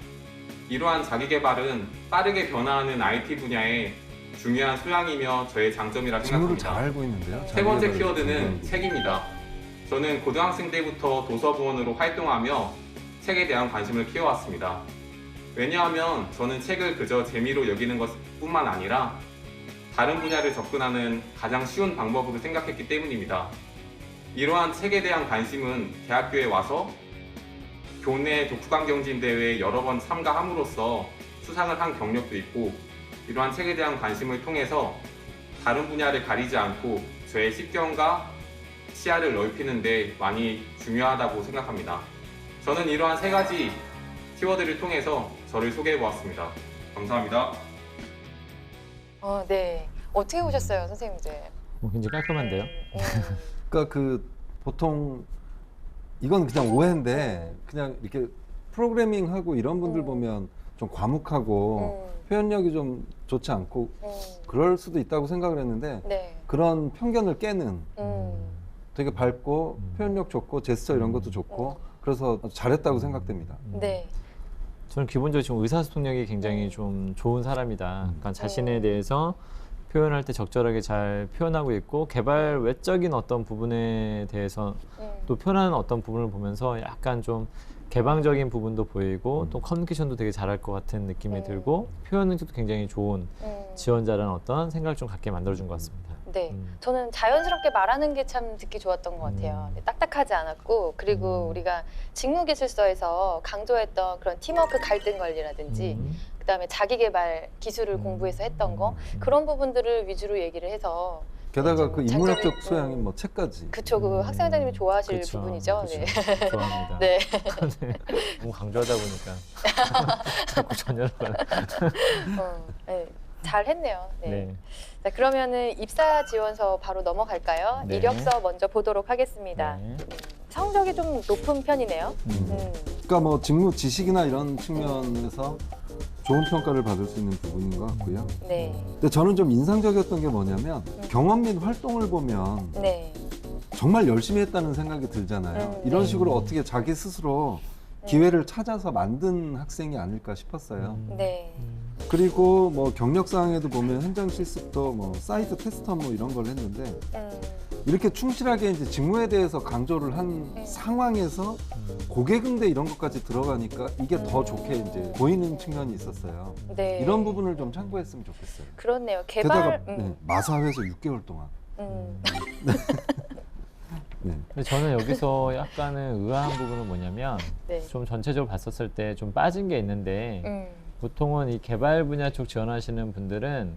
이러한 자기개발은 빠르게 변화하는 IT 분야에 중요한 소양이며 저의 장점이라 직무를 생각합니다. 잘 알고 있는데요. 세 번째 자기개발을 키워드는 책입니다. 저는 고등학생 때부터 도서부원으로 활동하며 책에 대한 관심을 키워왔습니다. 왜냐하면 저는 책을 그저 재미로 여기는 것뿐만 아니라 다른 분야를 접근하는 가장 쉬운 방법으로 생각했기 때문입니다. 이러한 책에 대한 관심은 대학교에 와서 교내 독후감경진대회에 여러 번 참가함으로써 수상을 한 경력도 있고 이러한 책에 대한 관심을 통해서 다른 분야를 가리지 않고 저의 식견과 시야를 넓히는 데 많이 중요하다고 생각합니다. 저는 이러한 3가지 키워드를 통해서 저를 소개해보았습니다. 감사합니다. 네. 어떻게 보셨어요, 선생님들? 굉장히 깔끔한데요. 그러니까 그 보통 이건 그냥 오해인데 그냥 이렇게 프로그래밍하고 이런 분들 보면 좀 과묵하고 표현력이 좀 좋지 않고 그럴 수도 있다고 생각을 했는데 네. 그런 편견을 깨는 되게 밝고 표현력 좋고 제스처 이런 것도 좋고 그래서 잘했다고 생각됩니다. 네. 저는 기본적으로 지금 의사소통력이 굉장히 좀 좋은 사람이다. 그러니까 자신에 대해서 표현할 때 적절하게 잘 표현하고 있고 개발 외적인 어떤 부분에 대해서 또 표현하는 어떤 부분을 보면서 약간 좀 개방적인 부분도 보이고 또 커뮤니케이션도 되게 잘할 것 같은 느낌이 들고 표현력도 굉장히 좋은 지원자라는 어떤 생각을 좀 갖게 만들어준 것 같습니다. 네, 저는 자연스럽게 말하는 게 참 듣기 좋았던 것 같아요. 딱딱하지 않았고 그리고 우리가 직무기술서에서 강조했던 그런 팀워크 갈등 관리라든지 그다음에 자기개발 기술을 공부해서 했던 거 그런 부분들을 위주로 얘기를 해서 게다가 그 인문학적 장점이- 소양이 뭐 책까지. 그쵸, 그 학생회장님이 좋아하실 그쵸, 부분이죠. 그쵸. 네. 좋아합니다. 네. 네. 너무 강조하다 보니까 자꾸 전혀가. 네. 잘 했네요. 네. 네. 자, 그러면은 입사 지원서 바로 넘어갈까요? 네. 이력서 먼저 보도록 하겠습니다. 네. 성적이 좀 높은 편이네요. 그러니까 뭐 직무 지식이나 이런 측면에서 좋은 평가를 받을 수 있는 부분인 것 같고요. 네. 근데 저는 좀 인상적이었던 게 뭐냐면 경험 및 활동을 보면 네. 정말 열심히 했다는 생각이 들잖아요. 이런 식으로 어떻게 자기 스스로 기회를 찾아서 만든 학생이 아닐까 싶었어요. 네. 그리고 뭐 경력사항에도 보면 현장 실습도 뭐 사이트 테스터 뭐 이런 걸 했는데 이렇게 충실하게 이제 직무에 대해서 강조를 한 상황에서 고객응대 이런 것까지 들어가니까 이게 더 좋게 이제 보이는 측면이 있었어요. 네. 이런 부분을 좀 참고했으면 좋겠어요. 그렇네요. 게다가 개발. 네, 마사회에서 6개월 동안. 네. 근데 저는 여기서 약간은 의아한 부분은 뭐냐면 네. 좀 전체적으로 봤었을 때 좀 빠진 게 있는데 보통은 이 개발 분야 쪽 지원하시는 분들은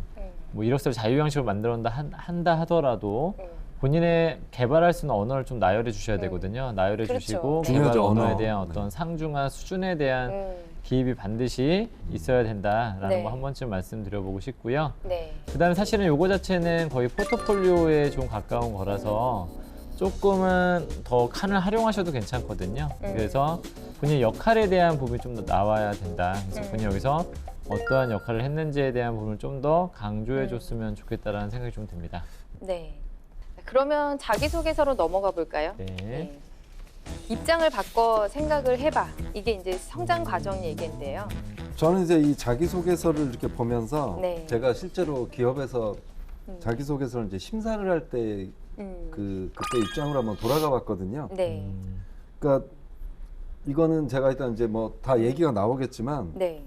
뭐 이력서를 자유형식으로 한다 하더라도 본인의 개발할 수 있는 언어를 좀 나열해 주셔야 되거든요. 나열해 그렇죠. 주시고 네. 개발 중요하죠, 언어에 언어. 대한 어떤 상중하 수준에 대한 기입이 반드시 있어야 된다라는 네. 거 한 번쯤 말씀드려보고 싶고요. 네. 그다음에 사실은 요거 자체는 거의 포트폴리오에 좀 가까운 거라서 조금은 더 칸을 활용하셔도 괜찮거든요. 그래서 본인의 역할에 대한 부분이 좀 더 나와야 된다. 그래서 본인이 여기서 어떠한 역할을 했는지에 대한 부분을 좀 더 강조해 줬으면 좋겠다라는 생각이 좀 듭니다. 네. 그러면 자기소개서로 넘어가 볼까요? 네. 입장을 바꿔 생각을 해봐. 이게 이제 성장 과정 얘기인데요. 저는 이제 이 자기소개서를 이렇게 보면서 네. 제가 실제로 기업에서 자기소개서를 이제 심사를 할 때 그때 입장으로 한번 돌아가 봤거든요. 네. 그러니까 이거는 제가 일단 이제 뭐 다 얘기가 나오겠지만 네.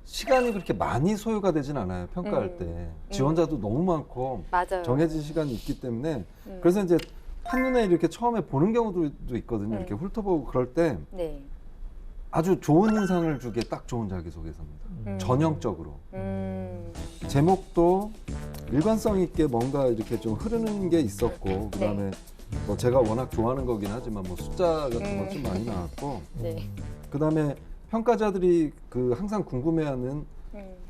시간이 그렇게 많이 소요가 되진 않아요. 평가할 때. 지원자도 너무 많고 맞아요. 정해진 시간이 있기 때문에 그래서 이제 한눈에 이렇게 처음에 보는 경우도 있거든요. 이렇게 훑어보고 그럴 때 네. 아주 좋은 인상을 주기에 딱 좋은 자기소개서입니다. 전형적으로. 제목도 일관성 있게 뭔가 이렇게 좀 흐르는 게 있었고 그다음에 뭐 제가 워낙 좋아하는 거긴 하지만 뭐 숫자 같은 거 좀 많이 나왔고 네. 그다음에 평가자들이 그 항상 궁금해하는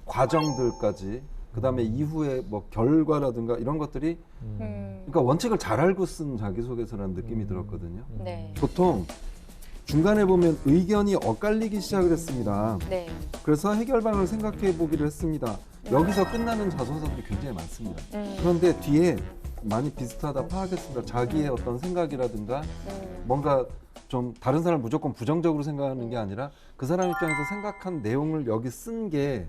과정들까지 그다음에 이후에 뭐 결과라든가 이런 것들이 그러니까 원칙을 잘 알고 쓴 자기소개서라는 느낌이 들었거든요. 네. 보통 중간에 보면 의견이 엇갈리기 시작을 했습니다. 네. 그래서 해결방을 생각해 보기로 했습니다. 여기서 끝나는 자소서들이 굉장히 많습니다. 그런데 뒤에 많이 비슷하다 파악했습니다. 자기의 어떤 생각이라든가 뭔가 좀 다른 사람을 무조건 부정적으로 생각하는 게 아니라 그 사람 입장에서 생각한 내용을 여기 쓴 게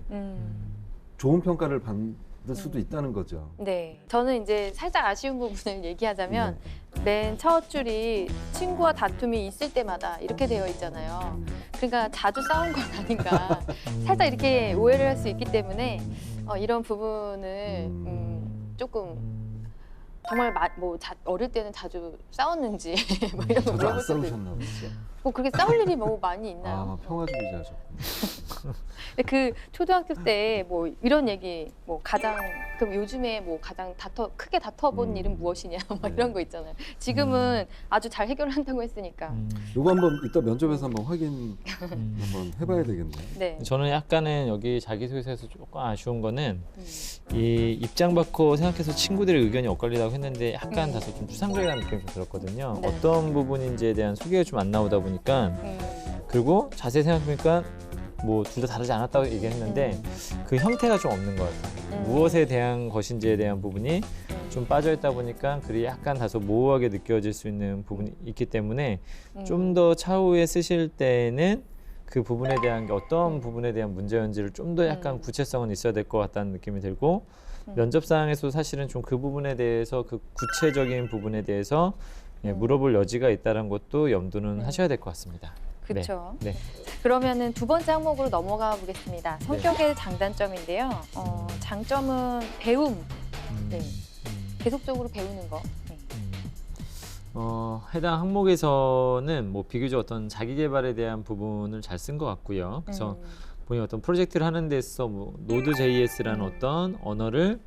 좋은 평가를 받을 수도 있다는 거죠. 네. 저는 이제 살짝 아쉬운 부분을 얘기하자면 맨 첫 줄이 친구와 다툼이 있을 때마다 이렇게 되어 있잖아요. 그러니까 자주 싸운 건 아닌가. 살짝 이렇게 오해를 할 수 있기 때문에 이런 부분을 조금 정말 어릴 때는 자주 싸웠는지 뭐 이런 거 자주 안 물어볼 수도 있고. 싸우셨나 보죠. 뭐 그렇게 싸울 일이 너무 많이 있나요? 아, 평화주의자셨군요. 그 초등학교 때 뭐 이런 얘기 뭐 가장 그럼 요즘에 뭐 가장 크게 다퉈본 일은 무엇이냐 막 이런 거 있잖아요. 지금은 아주 잘 해결한다고 했으니까. 이거 한번 이따 면접에서 한번 확인 한번 해봐야 되겠네요. 네. 저는 약간은 여기 자기소개서에서 조금 아쉬운 거는 이 입장 받고 생각해서 친구들의 의견이 엇갈리다고 했는데 약간 다소 좀 추상적이라는 느낌이 좀 들었거든요. 네. 어떤 부분인지에 대한 소개가 좀 안 나오다 보니까 그리고 자세히 생각해보니까 뭐 둘 다 다르지 않았다고 얘기했는데 그 형태가 좀 없는 것 같아요. 무엇에 대한 것인지에 대한 부분이 좀 빠져 있다 보니까 글이 약간 다소 모호하게 느껴질 수 있는 부분이 있기 때문에 좀 더 차후에 쓰실 때는 그 부분에 대한 게 어떤 부분에 대한 문제였는지를 좀 더 약간 구체성은 있어야 될 것 같다는 느낌이 들고 면접상에서도 사실은 좀 그 부분에 대해서 그 구체적인 부분에 대해서 예, 물어볼 여지가 있다는 것도 염두는 하셔야 될 것 같습니다. 그렇죠. 네. 그러면은 두 번째 항목으로 넘어가 보겠습니다. 성격의 장단점인데요. 장점은 배움. 네. 계속적으로 배우는 거. 네. 해당 항목에서는 뭐 비교적 어떤 자기 개발에 대한 부분을 잘 쓴 것 같고요. 그래서 본인 어떤 프로젝트를 하는 데서 뭐 Node.js라는 어떤 언어를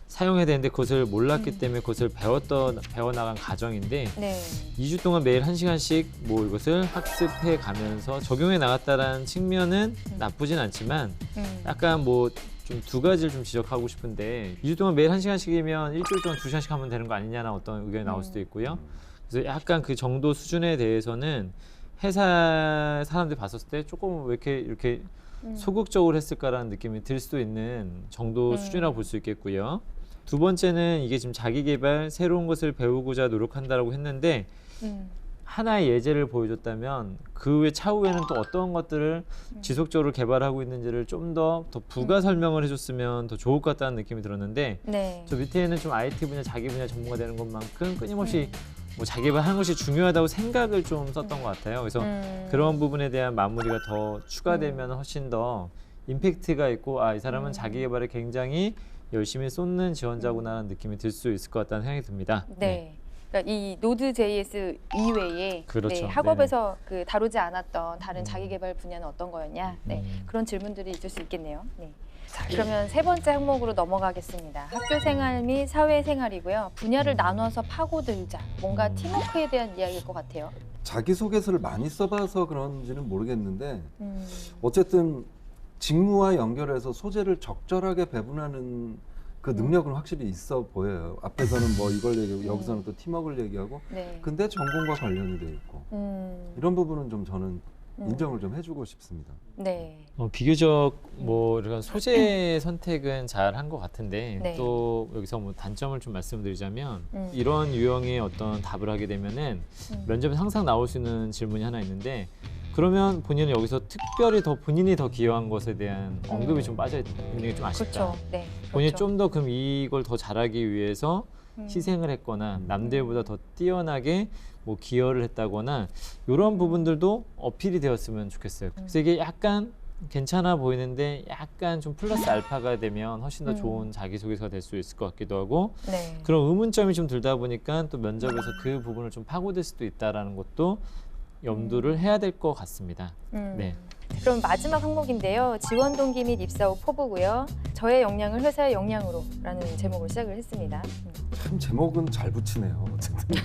사용해야 되는데 그것을 몰랐기 때문에 그것을 배워나간 과정인데 네. 2주 동안 매일 1시간씩 뭐 이것을 학습해 가면서 적용해 나갔다라는 측면은 나쁘진 않지만 약간 뭐 좀 두 가지를 좀 지적하고 싶은데 2주 동안 매일 1시간씩이면 일주일 동안 2시간씩 하면 되는 거 아니냐는 어떤 의견이 나올 수도 있고요. 그래서 약간 그 정도 수준에 대해서는 회사 사람들이 봤었을 때 조금 왜 이렇게 소극적으로 했을까라는 느낌이 들 수도 있는 정도 수준이라고 볼 수 있겠고요. 두 번째는 이게 지금 자기 개발, 새로운 것을 배우고자 노력한다라고 했는데 하나의 예제를 보여줬다면 그 외 차후에는 또 어떤 것들을 지속적으로 개발하고 있는지를 좀 더 부가 설명을 해줬으면 더 좋을 것 같다는 느낌이 들었는데 네. 저 밑에는 좀 IT 분야, 자기 분야 전문가 되는 것만큼 끊임없이 뭐 자기 개발하는 것이 중요하다고 생각을 좀 썼던 것 같아요. 그래서 그런 부분에 대한 마무리가 더 추가되면 훨씬 더 임팩트가 있고 아, 이 사람은 자기 개발에 굉장히 열심히 쏟는 지원자구나라는 느낌이 들 수 있을 것 같다는 생각이 듭니다. 네. 그러니까 이 Node.js 이외에 그렇죠. 네, 학업에서 그 다루지 않았던 다른 자기 개발 분야는 어떤 거였냐? 네. 그런 질문들이 있을 수 있겠네요. 네. 자, 그러면 세 번째 항목으로 넘어가겠습니다. 학교 생활 및 사회 생활이고요. 분야를 나눠서 파고들자. 뭔가 팀워크에 대한 이야기일 것 같아요. 자기소개서를 많이 써봐서 그런지는 모르겠는데 어쨌든 직무와 연결해서 소재를 적절하게 배분하는 그 능력은 확실히 있어 보여요. 앞에서는 뭐 이걸 얘기하고 여기서는 또 팀워크를 얘기하고 네. 근데 전공과 관련이 돼 있고 이런 부분은 좀 저는 인정을 좀 해주고 싶습니다. 네. 비교적 뭐 이런 소재 선택은 잘 한 것 같은데 네. 또 여기서 뭐 단점을 좀 말씀드리자면 이런 유형의 어떤 답을 하게 되면은 면접에 항상 나올 수 있는 질문이 하나 있는데 그러면 본인은 여기서 특별히 더 본인이 더 기여한 것에 대한 언급이 좀 빠져 있는 게 좀 아쉽다. 그렇죠. 네. 본인이 그렇죠. 좀 더 그럼 이걸 더 잘하기 위해서 희생을 했거나 남들보다 더 뛰어나게 뭐 기여를 했다거나 이런 부분들도 어필이 되었으면 좋겠어요. 그래서 이게 약간 괜찮아 보이는데 약간 좀 플러스 알파가 되면 훨씬 더 좋은 자기소개서가 될 수 있을 것 같기도 하고 네. 그런 의문점이 좀 들다 보니까 또 면접에서 그 부분을 좀 파고들 수도 있다라는 것도 염두를 해야 될 것 같습니다. 네. 그럼 마지막 항목인데요. 지원 동기 및 입사 후 포부고요. 저의 역량을 회사의 역량으로라는 제목으로 시작을 했습니다. 참 제목은 잘 붙이네요. 어쨌든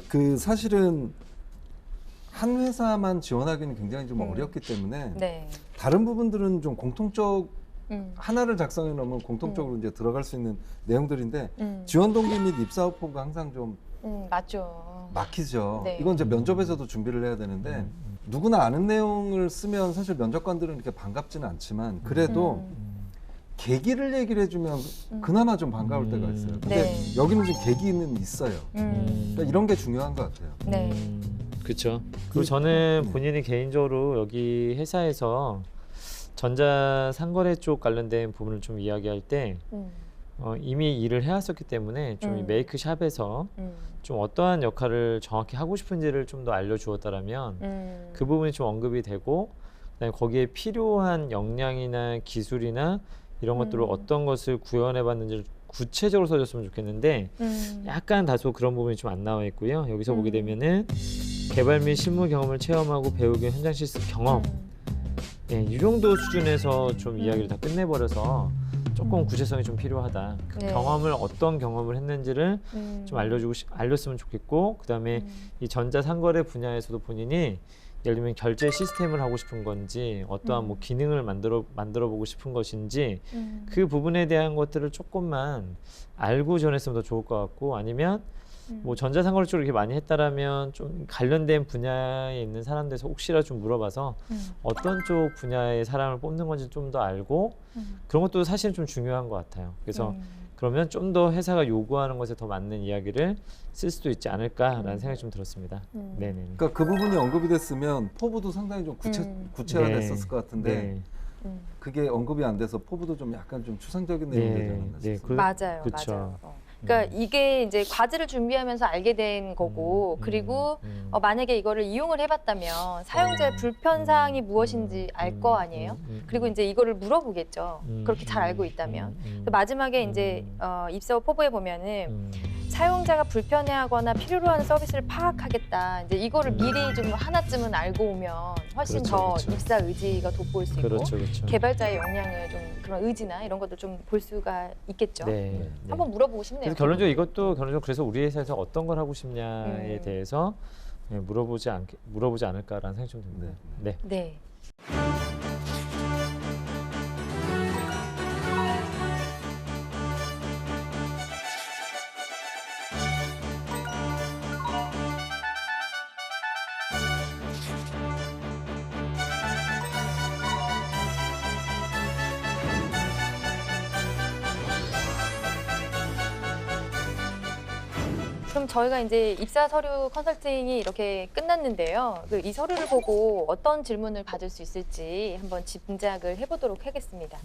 그 사실은 한 회사만 지원하기는 굉장히 좀 어렵기 때문에 네. 다른 부분들은 좀 공통적 하나를 작성해 놓으면 공통적으로 이제 들어갈 수 있는 내용들인데 지원 동기 및 입사 후 포부가 항상 좀 맞죠. 막히죠. 네. 이건 이제 면접에서도 준비를 해야 되는데 누구나 아는 내용을 쓰면 사실 면접관들은 이렇게 반갑지는 않지만 그래도 계기를 얘기를 해주면 그나마 좀 반가울 때가 있어요. 근데 네. 여기는 지금 계기는 있어요. 그러니까 이런 게 중요한 것 같아요. 네. 그렇죠. 그리고 저는 본인이 개인적으로 여기 회사에서 전자상거래 쪽 관련된 부분을 좀 이야기할 때 이미 일을 해왔었기 때문에 좀 이 메이크샵에서 좀 어떠한 역할을 정확히 하고 싶은지를 좀 더 알려주었다라면 그 부분이 좀 언급이 되고 그다음에 거기에 필요한 역량이나 기술이나 이런 것들을 어떤 것을 구현해봤는지를 구체적으로 써줬으면 좋겠는데 약간 다소 그런 부분이 좀 안 나와 있고요. 여기서 보게 되면은 개발 및 실무 경험을 체험하고 배우기 위한 현장 실습 경험 예, 이 정도 수준에서 좀 이야기를 다 끝내버려서 조금 구체성이 좀 필요하다. 그 네. 경험을 어떤 경험을 했는지를 좀 알렸으면 좋겠고 그다음에 이 전자상거래 분야에서도 본인이 예를 들면 결제 시스템을 하고 싶은 건지 어떠한 뭐 기능을 만들어 보고 싶은 것인지 그 부분에 대한 것들을 조금만 알고 지원했으면 더 좋을 것 같고 아니면 뭐 전자상거래 쪽을 이렇게 많이 했다라면 좀 관련된 분야에 있는 사람들에서 혹시라도 좀 물어봐서 어떤 쪽 분야의 사람을 뽑는 건지 좀 더 알고 그런 것도 사실 좀 중요한 것 같아요. 그래서 그러면 좀 더 회사가 요구하는 것에 더 맞는 이야기를 쓸 수도 있지 않을까라는 생각이 좀 들었습니다. 네네. 그러니까 그 부분이 언급이 됐으면 포부도 상당히 좀 구체화됐었을 것 같은데 그게 언급이 안 돼서 포부도 좀 약간 좀 추상적인 내용이 되지 않았나 싶습니다. 맞아요, 맞아요. 그러니까 이게 이제 과제를 준비하면서 알게 된 거고, 그리고 만약에 이거를 이용을 해봤다면 사용자의 불편 사항이 무엇인지 알 거 아니에요. 그리고 이제 이거를 물어보겠죠. 그렇게 잘 알고 있다면. 마지막에 이제 입사 후 포부에 보면은 사용자가 불편해하거나 필요로 하는 서비스를 파악하겠다. 이제 이거를 미리 좀 하나쯤은 알고 오면 훨씬 더 입사 의지가 돋보일 수 있고, 개발자의 역량을 좀 그런 의지나 이런 것들 좀 볼 수가 있겠죠. 한번 물어보고 싶네요. 그래서 결론적으로 이것도 결론적으로 그래서 우리 회사에서 어떤 걸 하고 싶냐에 대해서 물어보지 않을까라는 생각이 좀 듭니다. 네. 그럼 저희가 이제 입사 서류 컨설팅이 이렇게 끝났는데요. 이 서류를 보고 어떤 질문을 받을 수 있을지 한번 짐작을 해보도록 하겠습니다.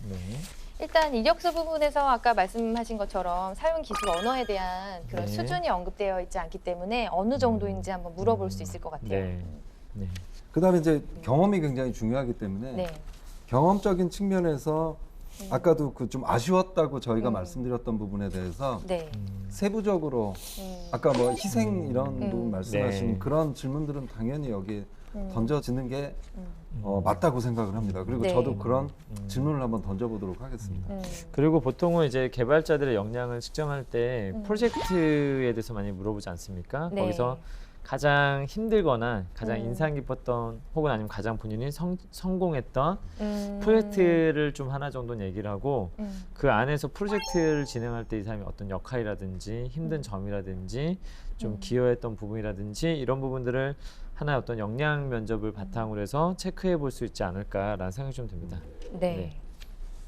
일단 이력서 부분에서 아까 말씀하신 것처럼 사용 기술 언어에 대한 그런 수준이 언급되어 있지 않기 때문에 어느 정도인지 한번 물어볼 수 있을 것 같아요. 그다음에 이제 경험이 굉장히 중요하기 때문에 경험적인 측면에서 아까도 그 좀 아쉬웠다고 저희가 말씀드렸던 부분에 대해서 세부적으로 아까 뭐 희생 이런 부분 말씀하신 그런 질문들은 당연히 여기에 던져지는 게 맞다고 생각을 합니다. 그리고 저도 그런 질문을 한번 던져보도록 하겠습니다. 그리고 보통은 이제 개발자들의 역량을 측정할 때 프로젝트에 대해서 많이 물어보지 않습니까? 거기서 가장 힘들거나 가장 인상 깊었던 혹은 아니면 가장 본인이 성공했던 프로젝트를 좀 하나 정도는 얘기를 하고 그 안에서 프로젝트를 진행할 때 이 사람이 어떤 역할이라든지 힘든 점이라든지 좀 기여했던 부분이라든지 이런 부분들을 하나의 어떤 역량 면접을 바탕으로 해서 체크해 볼 수 있지 않을까라는 생각이 좀 듭니다. 근데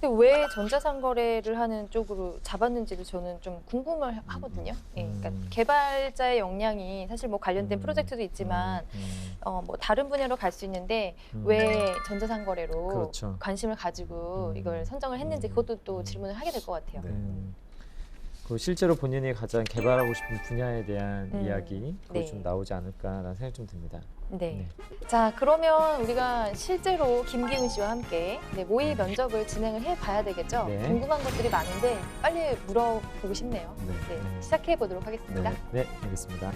왜 전자상거래를 하는 쪽으로 잡았는지를 저는 좀 궁금을 하거든요. 그러니까 개발자의 역량이 사실 뭐 관련된 프로젝트도 있지만 뭐 다른 분야로 갈 수 있는데 왜 전자상거래로 관심을 가지고 이걸 선정을 했는지 그것도 또 질문을 하게 될 것 같아요. 그리고 실제로 본인이 가장 개발하고 싶은 분야에 대한 이야기 그거 좀 나오지 않을까라는 생각이 좀 듭니다. 자, 그러면 우리가 실제로 김기훈 씨와 함께 모의 면접을 진행을 해봐야 되겠죠? 궁금한 것들이 많은데 빨리 물어보고 싶네요. 시작해 보도록 하겠습니다. 네, 알겠습니다.